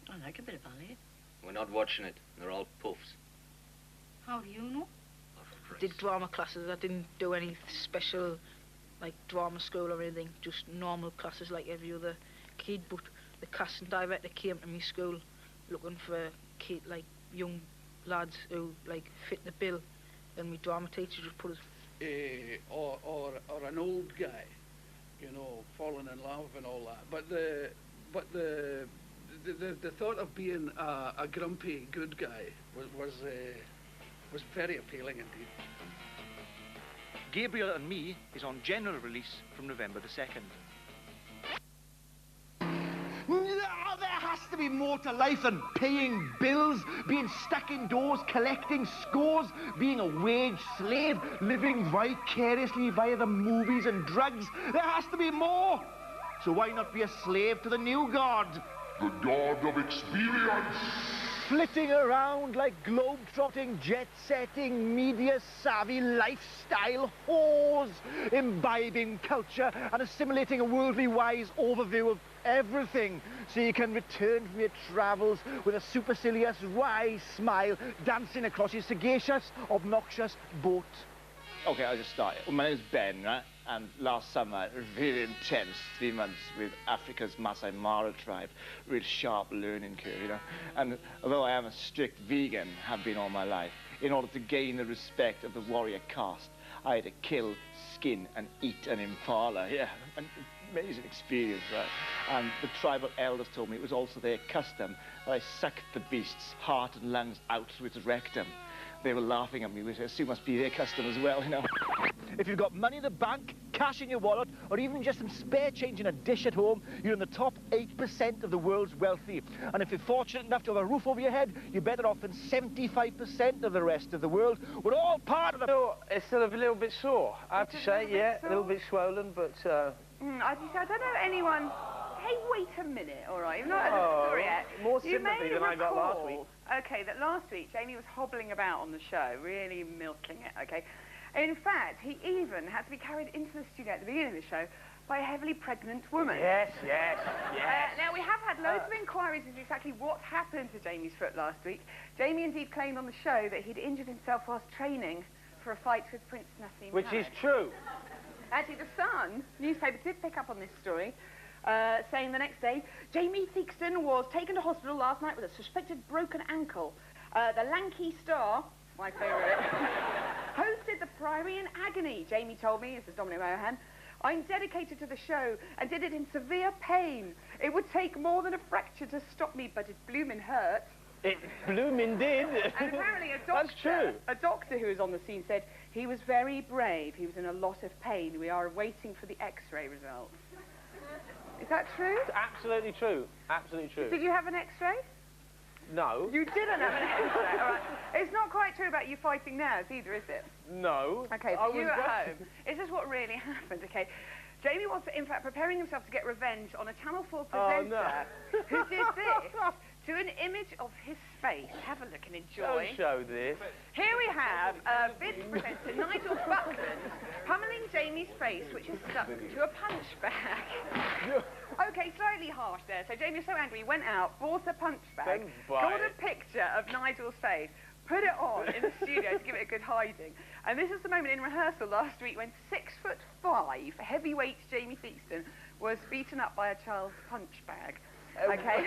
I like a bit of ballet. We're not watching it. They're all puffs. How do you know? I did drama classes. I didn't do any special, like, drama school or anything. Just normal classes like every other kid. But the casting director came to my school looking for kid, like, young lads who, like, fit the bill. And my drama teacher just put us... or an old guy, you know, falling in love and all that. But the thought of being a grumpy good guy was very appealing indeed. Gabriel and Me is on general release from November the 2nd. Now there has to be more to life than paying bills, being stuck indoors, collecting scores, being a wage slave, living vicariously via the movies and drugs. There has to be more. So why not be a slave to the new god? The god of experience. Flitting around like globe-trotting, jet-setting, media-savvy lifestyle whores, imbibing culture and assimilating a worldly-wise overview of everything, so you can return from your travels with a supercilious, wry smile dancing across your sagacious, obnoxious boat. Okay, I'll just start. Well, my name's Ben, right? And last summer, really intense 3 months with Africa's Maasai Mara tribe. Real sharp learning curve, you know. And although I am a strict vegan, have been all my life, in order to gain the respect of the warrior caste, I had to kill, skin, and eat an impala. Yeah, an amazing experience, right? And the tribal elders told me it was also their custom that I sucked the beast's heart and lungs out through its rectum. They were laughing at me, which I assume must be their custom as well, you know. If you've got money in the bank, cash in your wallet, or even just some spare change in a dish at home, you're in the top 8% of the world's wealthy. And if you're fortunate enough to have a roof over your head, you're better off than 75% of the rest of the world. We're all part of the... No, it's still a little bit sore, I have to say, yeah, a little bit swollen, but... I don't know anyone... Hey, wait a minute, all right, you've not heard the story yet. More sympathy than I got last week. Okay, that last week Jamie was hobbling about on the show, really milking it, okay? In fact, he even had to be carried into the studio at the beginning of the show by a heavily pregnant woman. Yes. Now, we have had loads of inquiries into exactly what happened to Jamie's foot last week. Jamie indeed claimed on the show that he'd injured himself whilst training for a fight with Prince Nassim. Which is true. Actually, the Sun newspaper did pick up on this story, saying the next day, Jamie Theakston was taken to hospital last night with a suspected broken ankle. The lanky star, my favourite, hosted the Priory in agony. Jamie told me, this is Dominic Mohan, I'm dedicated to the show and did it in severe pain. It would take more than a fracture to stop me, but it bloomin' hurt. It bloomin' did. And apparently a doctor, That's true. A doctor who was on the scene said he was very brave. He was in a lot of pain. We are waiting for the X-ray results. Is that true? It's absolutely true. Absolutely true. Did you have an X-ray? No. You didn't have an X-ray. All right. It's not quite true about you fighting nerves either, is it? No. Okay, for you at home, this is what really happened, okay? Jamie was, in fact, preparing himself to get revenge on a Channel 4 presenter who did this to an image of his face. Have a look and enjoy. Don't show this. Here we have Vids presenter Nigel Buckland pummeling Jamie's face, which is stuck to a punch bag. Okay, slightly harsh there. So Jamie was so angry, he went out, bought a punch bag, got a picture of Nigel's face, put it on in the studio to give it a good hiding. And this is the moment in rehearsal last week when 6'5" heavyweight Jamie Theakston was beaten up by a child's punch bag. Okay,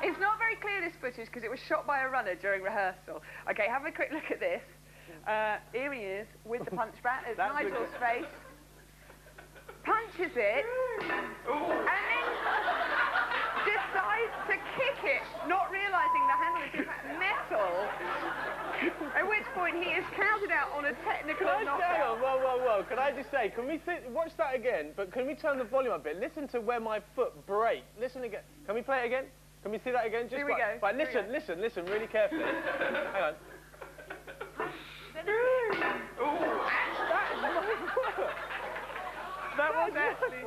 it's not very clear, this footage, because it was shot by a runner during rehearsal. Okay, have a quick look at this. Here he is with the punch bag. It's Nigel's face. Punches it, and then decides to kick it, not realising the handle is in fact metal. At which point he is counted out on a technical knockout. Hang on, whoa. Can I just say, can we watch that again, but can we turn the volume up a bit? Listen to where my foot breaks. Listen again. Can we play it again? Can we see that again? Just Here we go. Right, listen really carefully. Hang on. That was actually...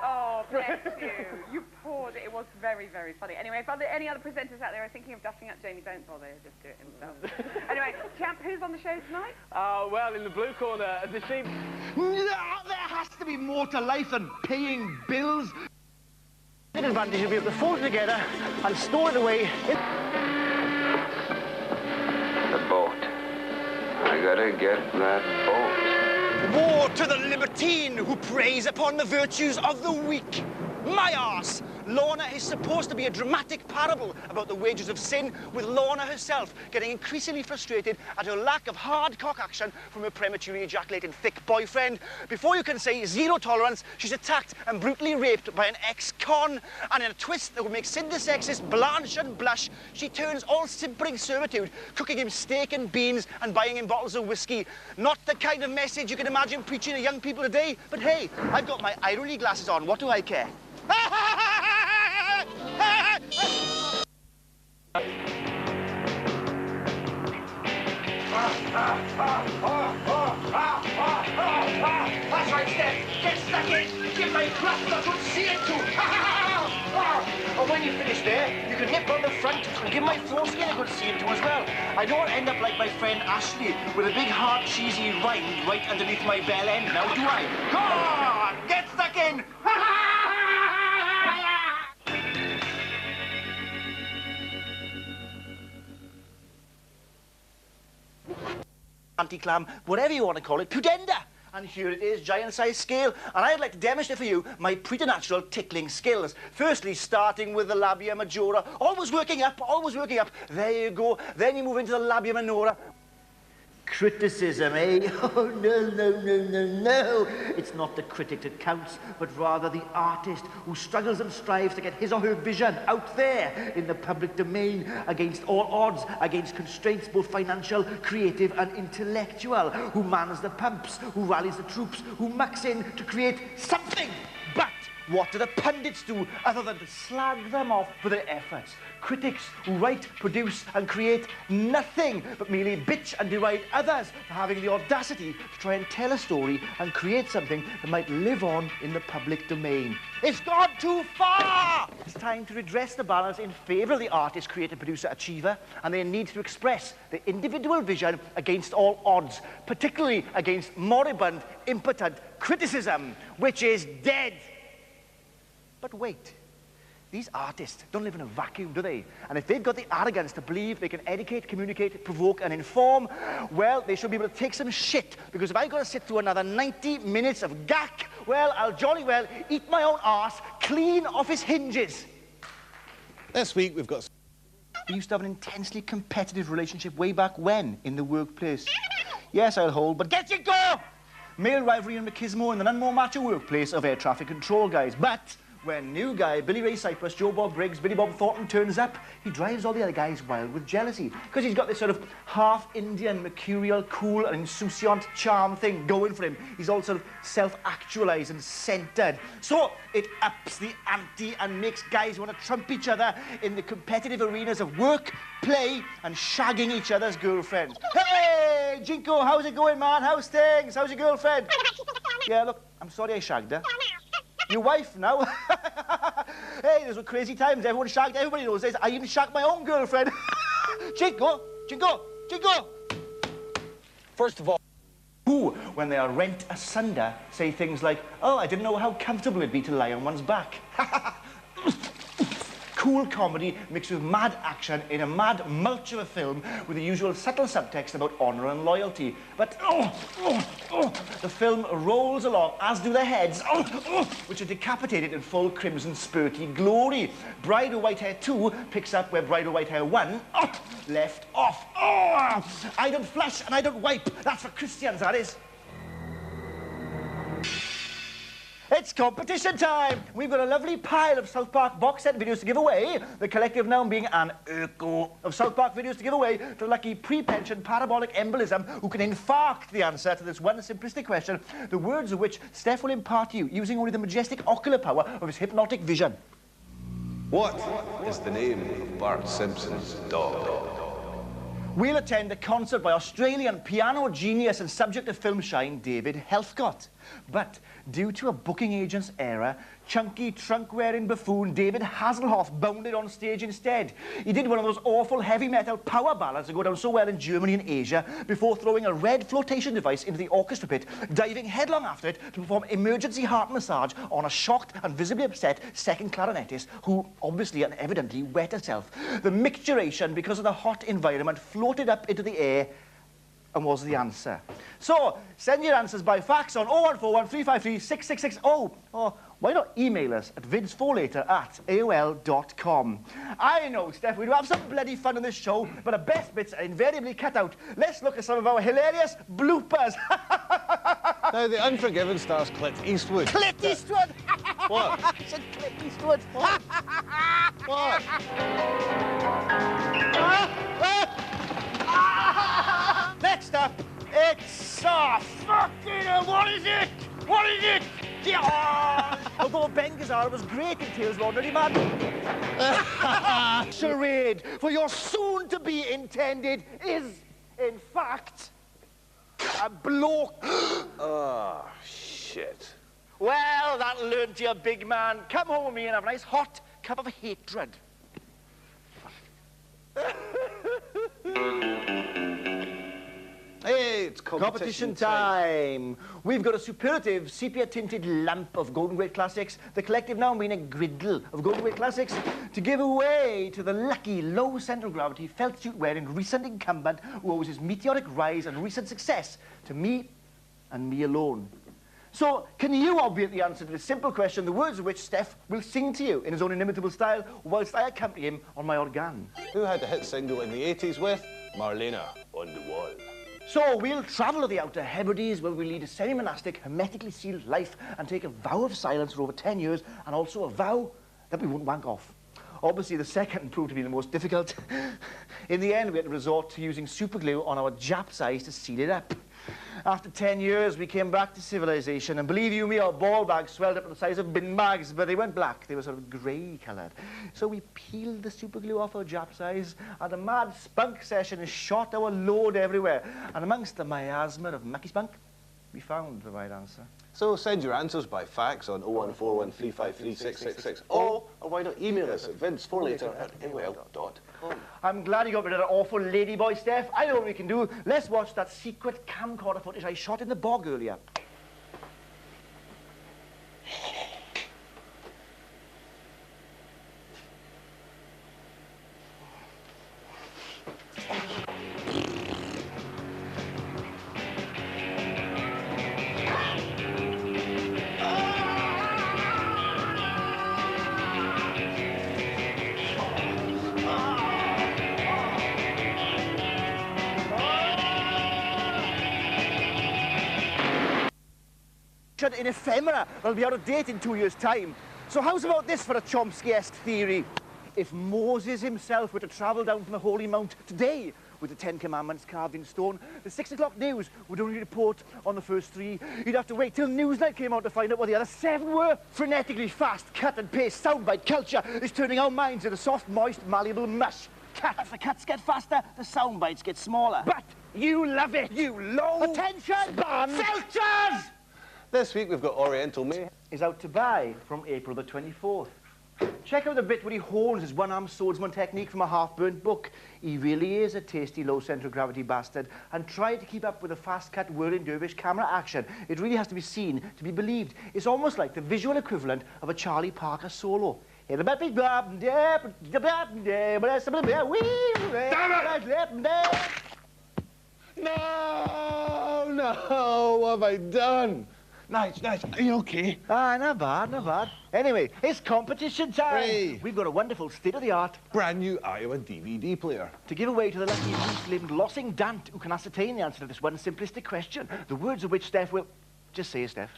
Oh, bless you. You poured it. It was very, very funny. Anyway, if any other presenters out there are thinking of dusting up Jamie, don't bother. Just do it himself. Anyway, Champ, who's on the show tonight? Well, in the blue corner, the sheep... There has to be more to life than paying bills. The advantage will be able to fold it together and store it away. The boat. I gotta get that boat. War to the libertine who preys upon the virtues of the weak. My arse! Lorna is supposed to be a dramatic parable about the wages of sin, with Lorna herself getting increasingly frustrated at her lack of hard cock action from her prematurely ejaculating thick boyfriend. Before you can say zero tolerance, she's attacked and brutally raped by an ex-con. And in a twist that would make Sid the sexist blanch and blush, she turns all simpering servitude, cooking him steak and beans and buying him bottles of whiskey. Not the kind of message you can imagine preaching to young people today, but hey, I've got my eye-rolly glasses on, what do I care? That's right, Steph. Get stuck in. Give my craft a good see it to. And when you finish there, you can nip on the front and give my foreskin a good see it to as well. I don't end up like my friend Ashley with a big hard cheesy rind right underneath my bell end now, do I? Go on! Get stuck in! Anti-clam, whatever you want to call it, pudenda. And here it is, giant-sized scale. And I'd like to demonstrate for you my preternatural tickling skills. Firstly, starting with the labia majora. Always working up, always working up. There you go. Then you move into the labia minora. Criticism, eh? Oh, no, no, no, no, no. It's not the critic that counts, but rather the artist who struggles and strives to get his or her vision out there in the public domain against all odds, against constraints, both financial, creative and intellectual, who mans the pumps, who rallies the troops, who mucks in to create something. But what do the pundits do other than to slag them off for their efforts? Critics who write, produce and create nothing but merely bitch and deride others for having the audacity to try and tell a story and create something that might live on in the public domain. It's gone too far! It's time to redress the balance in favour of the artist, creator, producer, achiever and their need to express their individual vision against all odds, particularly against moribund, impotent criticism, which is dead. But wait. These artists don't live in a vacuum, do they? And if they've got the arrogance to believe they can educate, communicate, provoke and inform, well, they should be able to take some shit. Because if I've got to sit through another 90 minutes of gack, well, I'll jolly well eat my own arse clean off its hinges. This week we've got... We used to have an intensely competitive relationship way back when in the workplace. Yes, I'll hold, but get your go! Male rivalry and machismo in the none more macho workplace of air traffic control guys. But when new guy Billy Ray Cypress, Joe Bob Briggs, Billy Bob Thornton turns up, he drives all the other guys wild with jealousy because he's got this sort of half-Indian, mercurial, cool and insouciant charm thing going for him. He's all sort of self-actualised and centred. So it ups the ante and makes guys want to trump each other in the competitive arenas of work, play and shagging each other's girlfriends. Hey, Jinko, how's it going, man? How's things? How's your girlfriend? Yeah, look, I'm sorry I shagged her. Your wife now? Hey, those were crazy times. Everyone shagged everybody those days. I even shagged my own girlfriend. Jinko, Jinko, Jinko. First of all, who, when they are rent asunder, say things like, oh, I didn't know how comfortable it'd be to lie on one's back. Cool comedy mixed with mad action in a mad mulch of a film with the usual subtle subtext about honour and loyalty. But, the film rolls along, as do the heads, which are decapitated in full crimson spurty glory. Bride of Whitehair 2 picks up where Bride of Whitehair 1 left off. I don't flush and I don't wipe. That's for Christians, that is. It's competition time! We've got a lovely pile of South Park box set videos to give away, the collective noun being an urco of South Park videos to give away to the lucky pre-pension parabolic embolism who can infarct the answer to this one simplistic question, the words of which Steph will impart to you using only the majestic ocular power of his hypnotic vision. What is the name of Bart Simpson's dog? We'll attend a concert by Australian piano genius and subject of film shine, David Helfgott. But due to a booking agent's error, chunky, trunk-wearing buffoon David Hasselhoff bounded on stage instead. He did one of those awful heavy metal power ballads that go down so well in Germany and Asia before throwing a red flotation device into the orchestra pit, diving headlong after it to perform emergency heart massage on a shocked and visibly upset second clarinetist who obviously and evidently wet herself. The micturation, because of the hot environment, floated up into the air and was the answer. So, send your answers by fax on 0141 353 6660. Or why not email us at vidsfourlater@aol.com. I know, Steph, we do have some bloody fun on this show, but the best bits are invariably cut out. Let's look at some of our hilarious bloopers. Now, The Unforgiven stars Clint Eastwood. Clint Eastwood! What? I said Clint Eastwood. What? What? Next up, it's fucking... what is it? What is it? Oh, before Bengazar was great in Tales of Ordinary Man. Charade for your soon-to-be intended is, in fact, a bloke. Oh, shit. Well, that'll learn to you, big man. Come home with me and have a nice hot cup of hatred. Hey, it's competition time. We've got a superlative sepia-tinted lamp of Golden Great Classics, the collective now meaning a griddle of Golden Great Classics, to give away to the lucky low central gravity felt suit wearing recent incumbent who owes his meteoric rise and recent success to me and me alone. So, can you obviate the answer to this simple question, the words of which Steph will sing to you in his own inimitable style, whilst I accompany him on my organ? Who had the hit single in the 80s with Marlena on the Wall? So, we'll travel to the Outer Hebrides, where we'll lead a semi-monastic, hermetically sealed life and take a vow of silence for over 10 years, and also a vow that we won't wank off. Obviously, the second proved to be the most difficult. In the end, we had to resort to using super glue on our Jap's eyes to seal it up. After 10 years, we came back to civilization, and believe you me, our ball bags swelled up to the size of bin bags, but they weren't black, they were sort of grey-coloured. So we peeled the super glue off our Jap's eyes, and a mad spunk session shot our load everywhere. And amongst the miasma of mucky spunk, we found the right answer. So send your answers by fax on 01413536666, or why not email us at vids4later@aol.com. I'm glad you got rid of that awful ladyboy, Steph. I know what we can do. Let's watch that secret camcorder footage I shot in the bog earlier. In ephemera that'll be out of date in 2 years' time. So how's about this for a Chomsky-esque theory? If Moses himself were to travel down from the Holy Mount today with the 10 Commandments carved in stone, the 6 o'clock news would only report on the first 3. You'd have to wait till Newsnight came out to find out what the other 7 were. Frenetically fast cut-and-paste soundbite culture is turning our minds into soft, moist, malleable mush. As the cuts get faster, the soundbites get smaller. But you love it! You low... Attention! Span! Filters! This week we've got Oriental May. Is out to buy from April the 24th. Check out the bit where he hones his one-arm swordsman technique from a half-burnt book. He really is a tasty low central gravity bastard, and try to keep up with the fast-cut whirling dervish camera action. It really has to be seen to be believed. It's almost like the visual equivalent of a Charlie Parker solo. Damn it! No, what have I done? Nice. Are you okay? Ah, not bad. Anyway, it's competition time. Hey. We've got a wonderful state-of-the-art brand new Iowa DVD player to give away to the lucky loose-limbed lossing Dant who can ascertain the answer to this one simplistic question, the words of which Steph will... Just say, Steph.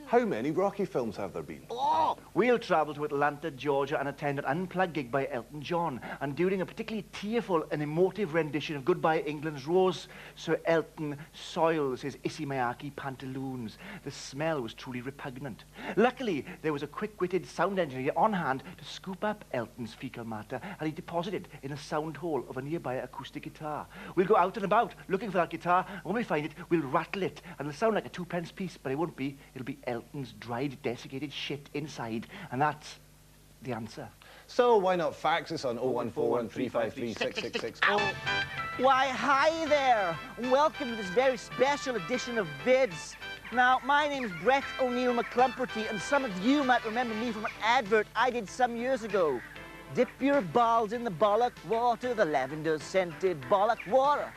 How many Rocky films have there been? Oh! We'll travel to Atlanta, Georgia, and attend an unplugged gig by Elton John. And during a particularly tearful and emotive rendition of Goodbye England's Rose, Sir Elton soils his Issey Miyake pantaloons. The smell was truly repugnant. Luckily, there was a quick-witted sound engineer on hand to scoop up Elton's fecal matter, and he deposited it in a sound hole of a nearby acoustic guitar. We'll go out and about looking for that guitar, and when we find it, we'll rattle it, and it'll sound like a 2-pence piece, but it won't be. It'll be Elton's dried, desiccated shit inside, and that's the answer. So why not fax us on 01413536660? Why, hi there. Welcome to this very special edition of Vids. Now, my name's Brett O'Neill McClumperty, and some of you might remember me from an advert I did some years ago. Dip your balls in the bollock water, the lavender-scented bollock water.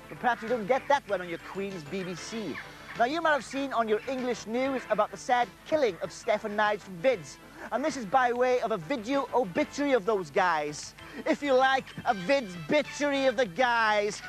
But perhaps you don't get that one on your Queen's BBC. Now, you might have seen on your English news about the sad killing of Stefan Knives from Vids. And this is by way of a video obituary of those guys. If you like, a Vids bituary of the guys.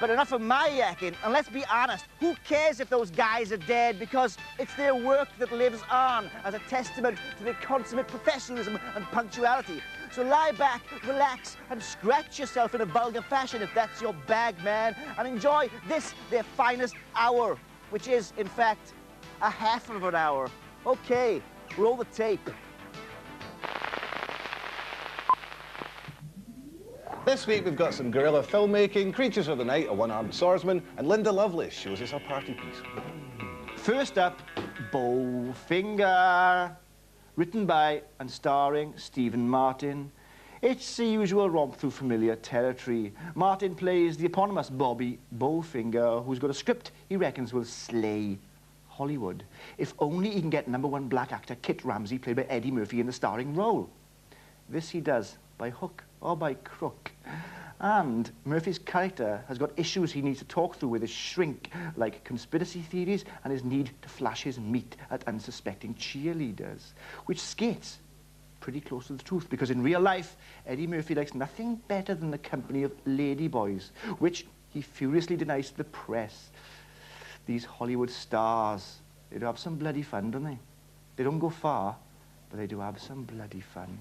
But enough of my yakking, and let's be honest, who cares if those guys are dead? Because it's their work that lives on as a testament to their consummate professionalism and punctuality. So lie back, relax, and scratch yourself in a vulgar fashion if that's your bag, man, and enjoy this, their finest hour, which is, in fact, a half of an hour. Okay, roll the tape. This week we've got some guerrilla filmmaking, Creatures of the Night, a one-armed swordsman, and Linda Lovelace shows us her party piece. First up, Bowfinger. Written by and starring Stephen Martin. It's the usual romp through familiar territory. Martin plays the eponymous Bobby Bowfinger, who's got a script he reckons will slay Hollywood. If only he can get #1 black actor Kit Ramsey, played by Eddie Murphy, in the starring role. This he does by hook or by crook. And Murphy's character has got issues he needs to talk through with his shrink, like conspiracy theories and his need to flash his meat at unsuspecting cheerleaders, which skates pretty close to the truth, because in real life, Eddie Murphy likes nothing better than the company of ladyboys, which he furiously denies to the press. These Hollywood stars, they do have some bloody fun, don't they? They don't go far, but they do have some bloody fun.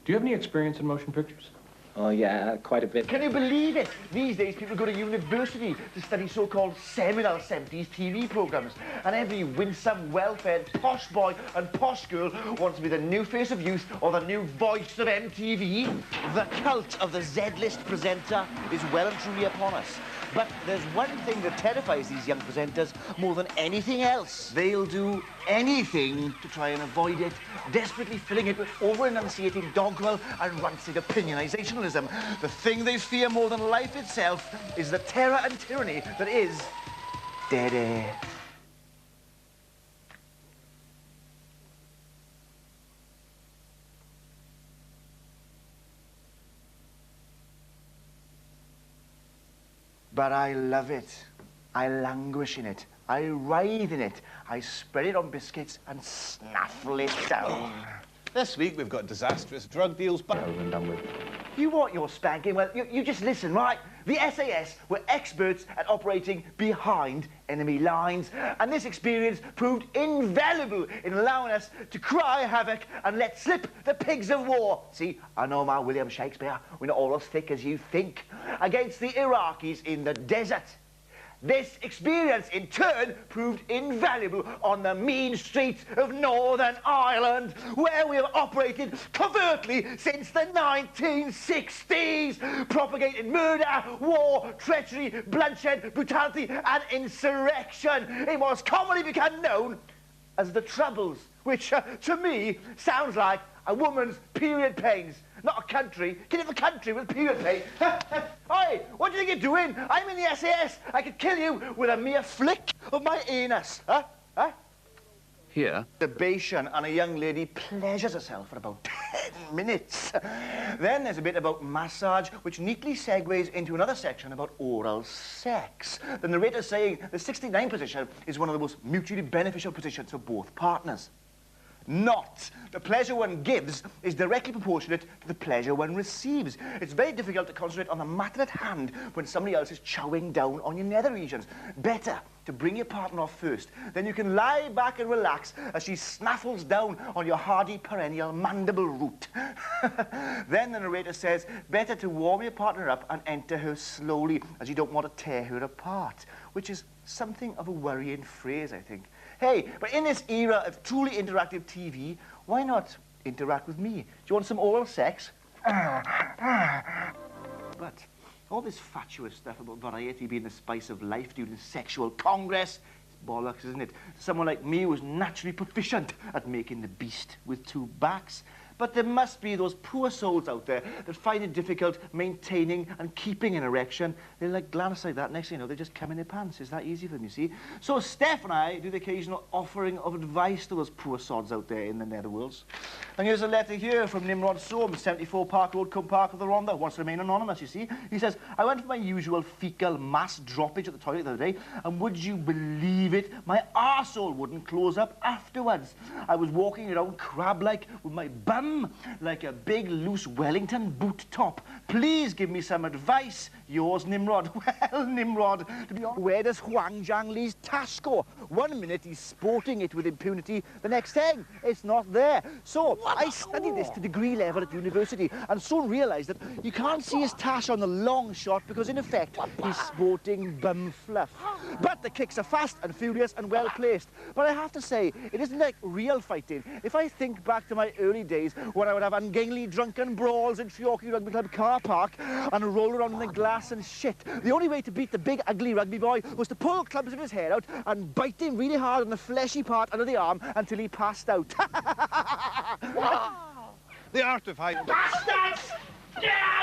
Do you have any experience in motion pictures? Oh, yeah, quite a bit. Can you believe it? These days, people go to university to study so-called seminal 70s TV programs. And every winsome, well-fed posh boy and posh girl wants to be the new face of youth or the new voice of MTV. The cult of the Z-list presenter is well and truly upon us. But there's one thing that terrifies these young presenters more than anything else. They'll do anything to try and avoid it, desperately filling it with over-enunciating doggerel and rancid opinionationalism. The thing they fear more than life itself is the terror and tyranny that is dead air. But I love it. I languish in it. I writhe in it. I spread it on biscuits and snaffle it down. This week we've got disastrous drug deals back. You want your spanking? Well, you just listen, right? The SAS were experts at operating behind enemy lines, and this experience proved invaluable in allowing us to cry havoc and let slip the pigs of war. See, I know my William Shakespeare. We're not all as thick as you think. Against the Iraqis in the desert. This experience, in turn, proved invaluable on the mean streets of Northern Ireland, where we have operated covertly since the 1960s, propagating murder, war, treachery, bloodshed, brutality, and insurrection in what's commonly become known as the Troubles, which, to me, sounds like a woman's period pains. Not a country. Can you have a country with period pain? Oi, what do you think you're doing? I'm in the SAS. I could kill you with a mere flick of my anus. Huh? Here? Masturbation, and a young lady pleasures herself for about 10 minutes. Then there's a bit about massage, which neatly segues into another section about oral sex. The narrator saying the 69 position is one of the most mutually beneficial positions for both partners. Not. The pleasure one gives is directly proportionate to the pleasure one receives. It's very difficult to concentrate on the matter at hand when somebody else is chowing down on your nether regions. Better to bring your partner off first. Then you can lie back and relax as she snaffles down on your hardy perennial mandible root. Then the narrator says, better to warm your partner up and enter her slowly, as you don't want to tear her apart, which is something of a worrying phrase, I think. Hey, but in this era of truly interactive TV, why not interact with me? Do you want some oral sex? But all this fatuous stuff about variety being the spice of life during sexual congress is bollocks, isn't it? Someone like me was naturally proficient at making the beast with two backs. But there must be those poor souls out there that find it difficult maintaining and keeping an erection. They like glance like that, next thing you know, they just come in their pants. It's that easy for them, you see. So Steph and I do the occasional offering of advice to those poor sods out there in the netherworlds. And here's a letter here from Nimrod Soam, 74 Park Road, Cumbe Park of the Rhondda, wants to remain anonymous, you see. He says, I went for my usual fecal mass droppage at the toilet the other day, and would you believe it, my arsehole wouldn't close up afterwards. I was walking around crab-like with my bum like a big loose Wellington boot top. Please give me some advice, Yours, Nimrod. Well, Nimrod, to be honest, where does Huang Zhang Li's tash go? 1 minute he's sporting it with impunity, the next thing, it's not there. So, I studied this to degree level at university and soon realised that you can't see his tash on the long shot because, in effect, he's sporting bum fluff. But the kicks are fast and furious and well placed. But I have to say, it isn't like real fighting. If I think back to my early days when I would have ungainly drunken brawls in Treorchy Rugby Club car park and roll around in the glass and shit, the only way to beat the big ugly rugby boy was to pull clubs of his hair out and bite him really hard on the fleshy part under the arm until he passed out. The art of hiding. Bastards!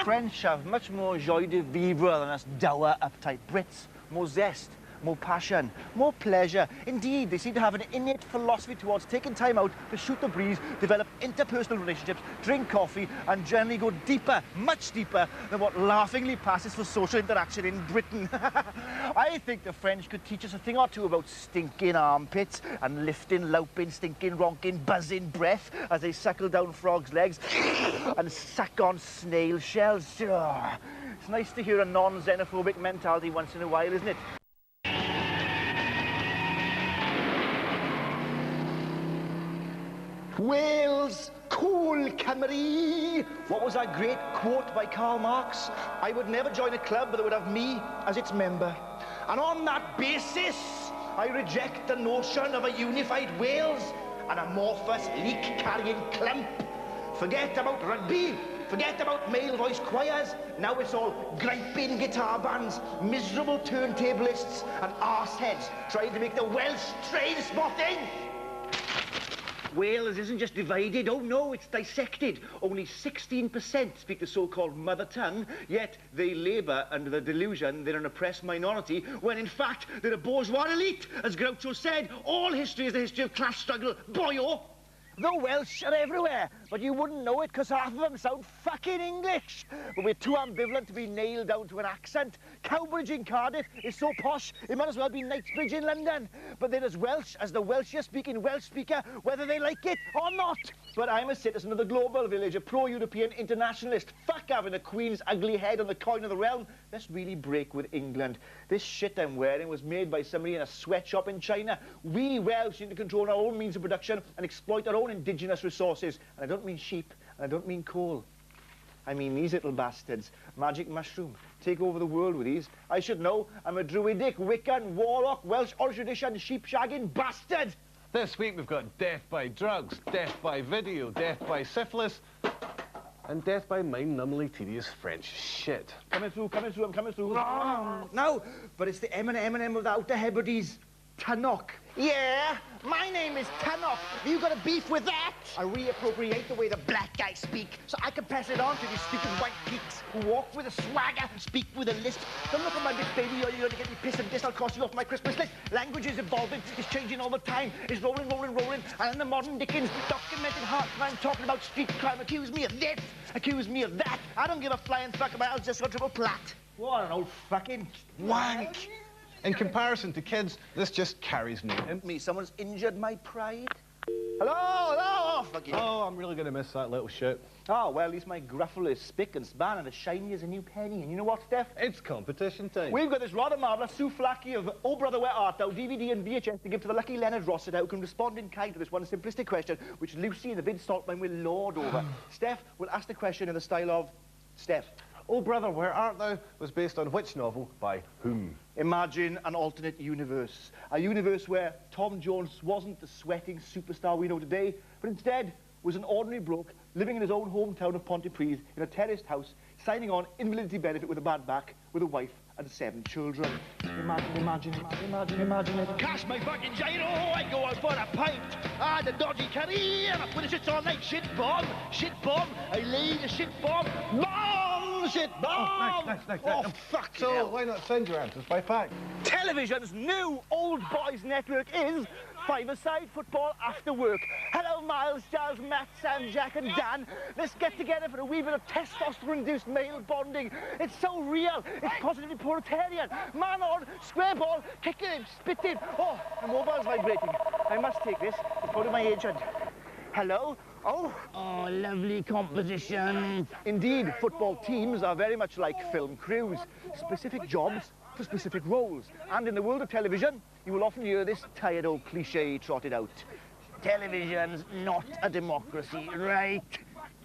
French have much more joie de vivre than us dour, uptight Brits. More zest, more passion, more pleasure. Indeed, they seem to have an innate philosophy towards taking time out to shoot the breeze, develop interpersonal relationships, drink coffee, and generally go deeper, much deeper, than what laughingly passes for social interaction in Britain. I think the French could teach us a thing or two about stinking armpits and lifting, louping, stinking, ronking, buzzing breath as they suckle down frogs' legs and suck on snail shells. Oh, it's nice to hear a non-xenophobic mentality once in a while, isn't it? Wales, cool Capri. What was that great quote by Karl Marx? I would never join a club that would have me as its member. And on that basis, I reject the notion of a unified Wales, an amorphous, leak-carrying clump. Forget about rugby, forget about male voice choirs. Now it's all griping guitar bands, miserable turntablists, and arseheads trying to make the Welsh train spotting. Wales isn't just divided, oh no, it's dissected. Only 16% speak the so-called mother tongue, yet they labour under the delusion they're an oppressed minority, when in fact they're a bourgeois elite. As Groucho said, all history is the history of class struggle, boyo. The Welsh are everywhere, but you wouldn't know it because half of them sound fucking English. But we're too ambivalent to be nailed down to an accent. Cowbridge in Cardiff is so posh, it might as well be Knightsbridge in London. But they're as Welsh as the Welsh-speaking Welsh speaker, whether they like it or not. But I'm a citizen of the global village, a pro-European internationalist. Fuck having a Queen's ugly head on the coin of the realm. Let's really break with England. This shit I'm wearing was made by somebody in a sweatshop in China. We Welsh need to control our own means of production and exploit our own indigenous resources. And I don't mean sheep, and I don't mean coal. I mean these little bastards. Magic mushroom. Take over the world with these. I should know. I'm a druidic, Wiccan, warlock, Welsh oral tradition, sheep-shagging bastard. This week we've got death by drugs, death by video, death by syphilis, and death by mind-numbingly tedious French shit. Coming through, I'm coming through. No, but it's the Eminem of the Outer Hebrides. Tannock. Yeah, my name is Tannock. Have you got a beef with that? I reappropriate the way the black guys speak, so I can pass it on to these stupid white geeks who walk with a swagger and speak with a lisp. Don't look at my big baby, or you're gonna get me pissed and this. I'll cost you off my Christmas list. Language is evolving, it's changing all the time. It's rolling, and in the modern Dickens, documented heartland talking about street crime. Accuse me of this, accuse me of that. I don't give a flying fuck about I'll just go triple plat. What an old fucking wank. In comparison to kids, this just carries me. Someone's injured my pride. Hello, fuck you. Oh, I'm really gonna miss that little shit. Oh, well, at least my gruffle is spick and span and as shiny as a new penny. And you know what, Steph? It's competition time. We've got this rather marvellous souvlaki of Oh Brother Where Art Thou DVD and VHS to give to the lucky Leonard Rossiter who can respond in kind to this one simplistic question which Lucy and the Vids Saltman will lord over. Steph will ask the question in the style of Steph. Oh Brother, Where Art Thou was based on which novel by whom? Imagine an alternate universe. A universe where Tom Jones wasn't the sweating superstar we know today, but instead was an ordinary bloke living in his own hometown of Pontypridd in a terraced house, signing on invalidity benefit with a bad back, with a wife and 7 children. Imagine it. Cash my fucking gyro, I go out for a pint. Ah, the dodgy career, with the shits all night. Shit bomb, I laid a shit bomb. Bomb, shit bomb. Oh, nice. Oh, fuck. So why not send your answers by fax? Television's new old boys network is five-a-side football after work. Hello, Miles, Giles, Matt, Sam, Jack and Dan. Let's get together for a wee bit of testosterone-induced male bonding. It's so real. It's positively proletarian. Man on, square ball, kick it, spit it. Oh, the mobile's vibrating. I must take this. It's probably my agent. Hello? Oh, lovely composition. Indeed, football teams are very much like film crews. Specific jobs for specific roles. And in the world of television, you will often hear this tired old cliche trotted out. Television's not a democracy, right?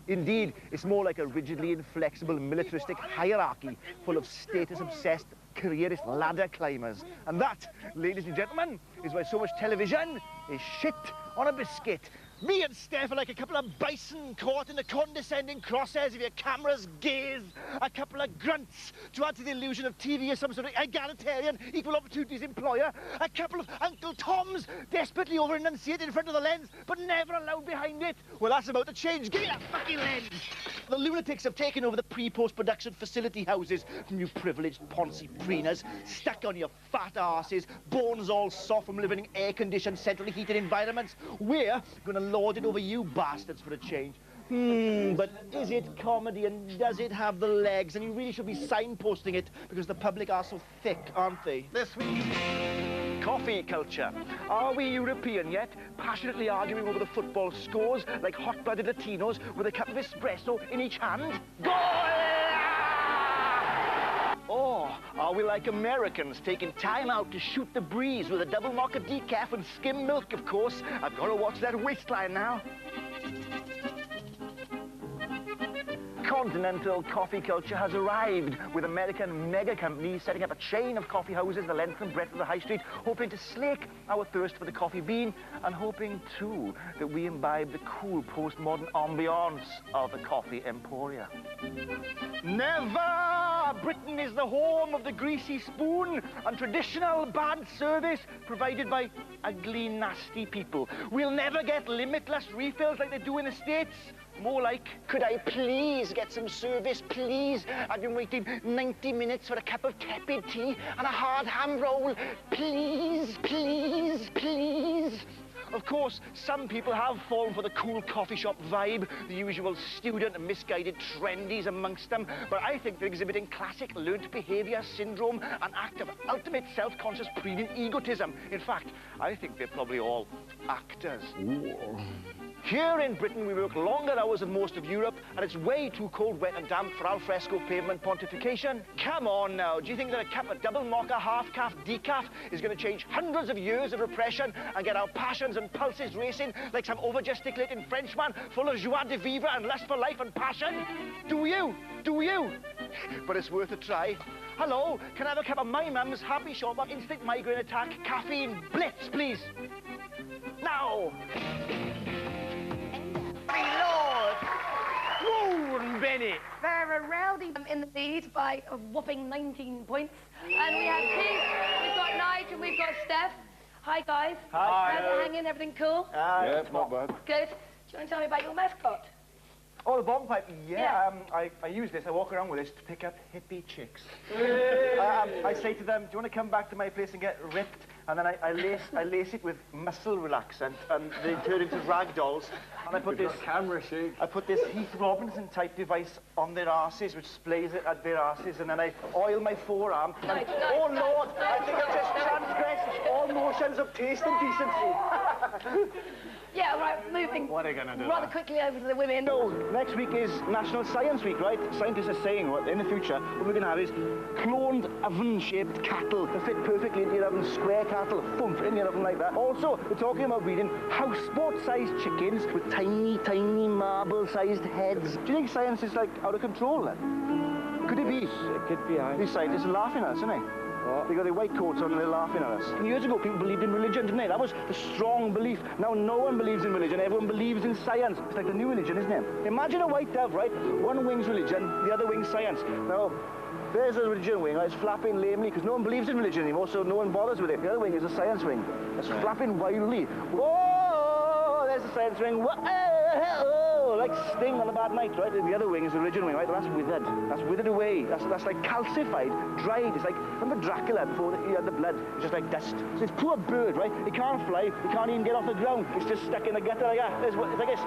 Indeed, it's more like a rigidly inflexible militaristic hierarchy full of status-obsessed careerist ladder climbers. And that, ladies and gentlemen, is why so much television is shit on a biscuit. Me and Steph are like a couple of bison caught in the condescending crosshairs of your camera's gaze. A couple of grunts to add to the illusion of TV as some sort of egalitarian, equal opportunities employer. A couple of Uncle Toms desperately over-enunciated in front of the lens, but never allowed behind it. Well, that's about to change. Give me that fucking lens. The lunatics have taken over the pre-post-production facility houses from you privileged Ponzi preeners, stuck on your fat arses, bones all soft from living in air-conditioned, centrally heated environments. We're going to lord it over you bastards for a change. But is it comedy and does it have the legs? And you really should be signposting it because the public are so thick, aren't they? This week, coffee culture. Are we European yet? Passionately arguing over the football scores like hot-blooded Latinos with a cup of espresso in each hand? Goal! Or are we like Americans, taking time out to shoot the breeze with a double mocha decaf and skim milk, of course? I've got to watch that waistline now. Continental coffee culture has arrived, with American mega companies setting up a chain of coffee houses the length and breadth of the high street, hoping to slake our thirst for the coffee bean, and hoping, too, that we imbibe the cool postmodern ambiance of the coffee emporia. Never! Britain is the home of the greasy spoon and traditional bad service provided by ugly, nasty people. We'll never get limitless refills like they do in the States. More like, could I please get some service, please? I've been waiting 90 minutes for a cup of tepid tea and a hard ham roll. Please, please, please. Of course, some people have fallen for the cool coffee shop vibe, the usual student and misguided trendies amongst them, but I think they're exhibiting classic learnt behaviour syndrome, an act of ultimate self-conscious preening egotism. In fact, I think they're probably all actors. Ooh. Here in Britain, we work longer hours than most of Europe, and it's way too cold, wet and damp for alfresco pavement pontification. Come on now, do you think that a cup of double mocha, half-calf, decaf is going to change hundreds of years of repression and get our passions and pulses racing like some over-gesticulating Frenchman full of joie de vivre and lust for life and passion? Do you? Do you? But it's worth a try. Hello, can I have a cup of my mum's Happy Shopper instant migraine attack caffeine blitz, please? Now! Lord! Woo, Benny! They're rowdy in the lead by a whopping 19 points. And we have Keith, we've got Nigel, we've got Steph. Hi, guys. Hi. How's it hanging? Everything cool? Yeah, it's not bad. Good. Do you want to tell me about your mascot? Oh, the bomb pipe? Yeah. I use this. I walk around with this to pick up hippie chicks. I say to them, do you want to come back to my place and get ripped? And then I lace it with muscle relaxant, and they turn into rag dolls. And I put this camera shake. I put this Heath Robinson type device on their arses, which sprays it at their arses, and then I oil my forearm. Nice, oh Lord! I think I've just transgressed all notions of taste and decency. Yeah, right, moving What are you going to do? rather quickly over to the women. No, next week is National Science Week, right? Scientists are saying in the future, what we're going to have is cloned oven-shaped cattle that fit perfectly into your oven, square cattle, thump in your oven like that. Also, we're talking about breeding houseboat-sized chickens with tiny, tiny marble-sized heads. Do you think science is, like, out of control, then? Could it be? It could be, These scientists are laughing at us, aren't they? What? They got their white coats on and they're laughing at us. Years ago, people believed in religion, didn't they? That was the strong belief. Now, no one believes in religion. Everyone believes in science. It's like the new religion, isn't it? Imagine a white dove, right? One wing's religion, the other wing's science. Now, there's a religion wing, right? It's flapping lamely because no one believes in religion anymore, so no one bothers with it. The other wing is a science wing. It's flapping wildly. Whoa! There's the science wing. Whoa! Like Sting on a bad night, right? The other wing is the religion wing, right? That's withered. That's withered away. That's like calcified, dried. It's like, remember Dracula before he had the blood? It's just like dust. So this poor bird, right? It can't fly. It can't even get off the ground. It's just stuck in the gutter like that. It's like this.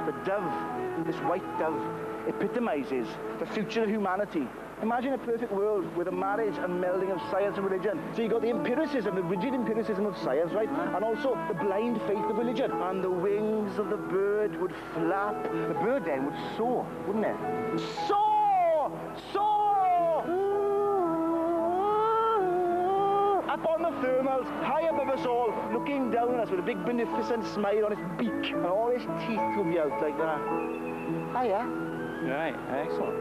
The dove, this white dove, epitomizes the future of humanity. Imagine a perfect world with a marriage and melding of science and religion. So you got the empiricism, the rigid empiricism of science, right? And also the blind faith of religion. And the wings of the bird would flap. The bird then would soar, wouldn't it? Soar! Soar! Up on the thermals, high above us all, looking down on us with a big beneficent smile on its beak. And all its teeth would be out like that. Hiya. Right, excellent.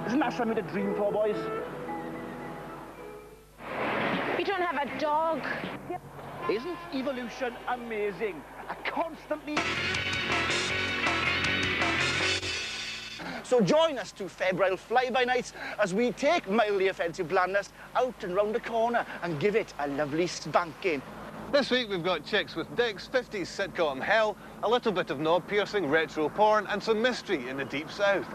Isn't that something to dream for, boys? We don't have a dog. Isn't evolution amazing? A constantly... So join us to febrile fly-by-nights as we take mildly offensive blandness out and round the corner and give it a lovely spanking. This week we've got chicks with dicks, 50s sitcom hell, a little bit of knob piercing, retro porn, and some mystery in the deep south.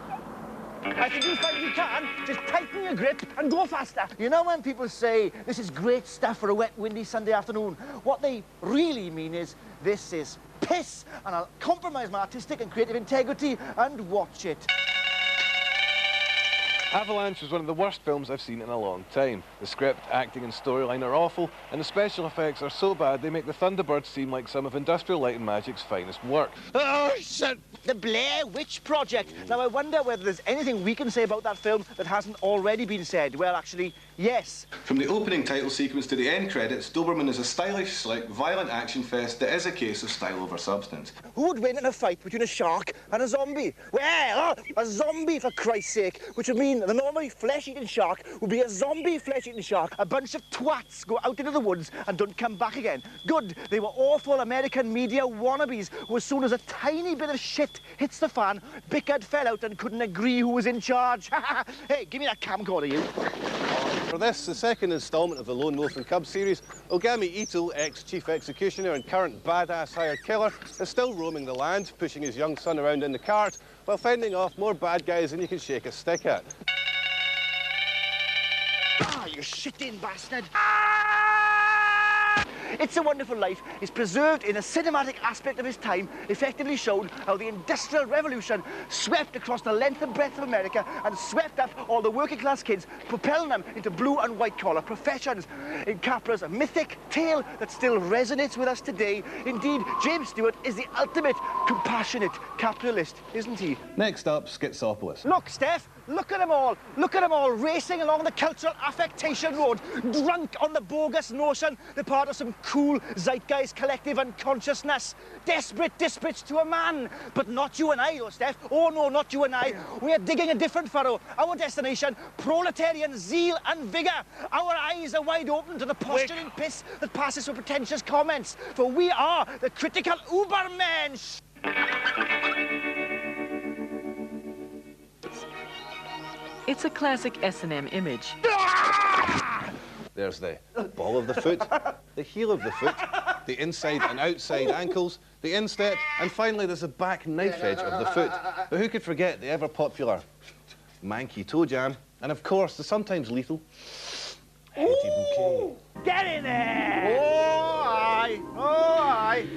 I think you find you can, just tighten your grip and go faster. You know when people say, this is great stuff for a wet, windy Sunday afternoon, what they really mean is, this is piss, and I'll compromise my artistic and creative integrity and watch it. Avalanche was one of the worst films I've seen in a long time. The script, acting and storyline are awful, and the special effects are so bad they make the Thunderbirds seem like some of Industrial Light and Magic's finest work. Oh, shit! The Blair Witch Project. Now, I wonder whether there's anything we can say about that film that hasn't already been said. Well, actually, yes. From the opening title sequence to the end credits, Doberman is a stylish, slick, violent action fest that is a case of style over substance. Who would win in a fight between a shark and a zombie? Well, a zombie, for Christ's sake, which would mean the normally flesh-eating shark would be a zombie flesh-eating shark. A bunch of twats go out into the woods and don't come back again. Good, they were awful American media wannabes who, as soon as a tiny bit of shit hits the fan, bickered, fell out and couldn't agree who was in charge. Hey, give me that camcorder, you. For this, the second instalment of the Lone Wolf and Cub series, Ogami Ito, ex-chief executioner and current badass hired killer, is still roaming the land, pushing his young son around in the cart, while fending off more bad guys than you can shake a stick at. Ah, you shit-in bastard! It's a Wonderful Life is preserved in a cinematic aspect of its time, effectively showed how the Industrial Revolution swept across the length and breadth of America and swept up all the working class kids, propelling them into blue and white collar professions. In Capra's mythic tale that still resonates with us today, indeed, James Stewart is the ultimate compassionate capitalist, isn't he? Next up, Schizopolis. Look, Steph, look at them all. Look at them all racing along the cultural affectation road, drunk on the bogus notion they're part of some cool zeitgeist collective unconsciousness. Desperate dispatch to a man. But not you and I, though, Steph. Oh, no, not you and I. We're digging a different furrow. Our destination, proletarian zeal and vigour. Our eyes are wide open to the posturing piss that passes for pretentious comments. For we are the critical Ubermensch. It's a classic S&M image. There's the ball of the foot, the heel of the foot, the inside and outside ankles, the instep, and finally there's the back knife edge of the foot. But who could forget the ever-popular manky toe jam, and of course the sometimes lethal heady bouquet. Get in there! Oh, aye! Oh, aye!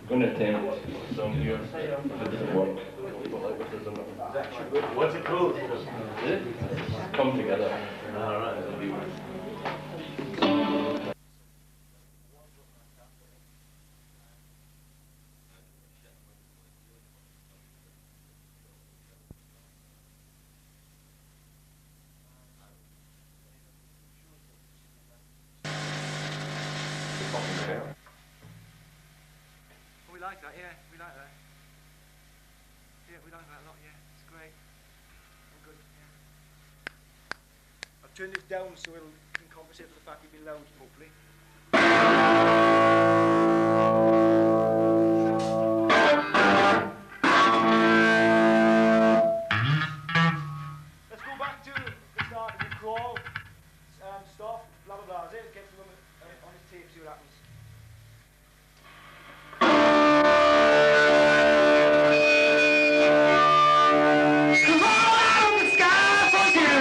I'm going to attempt some here. If it doesn't work, what's it called? Come together. Alright. We like that, yeah, we like that. Yeah, we like that a lot, yeah, it's great. I'm good, yeah. I've turned this down so it'll compensate for the fact you've been loud, hopefully. Let's go back to the start of the crawl stuff, blah blah blah. Let's get some on his tape, see what happens. Sky for you.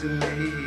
to me.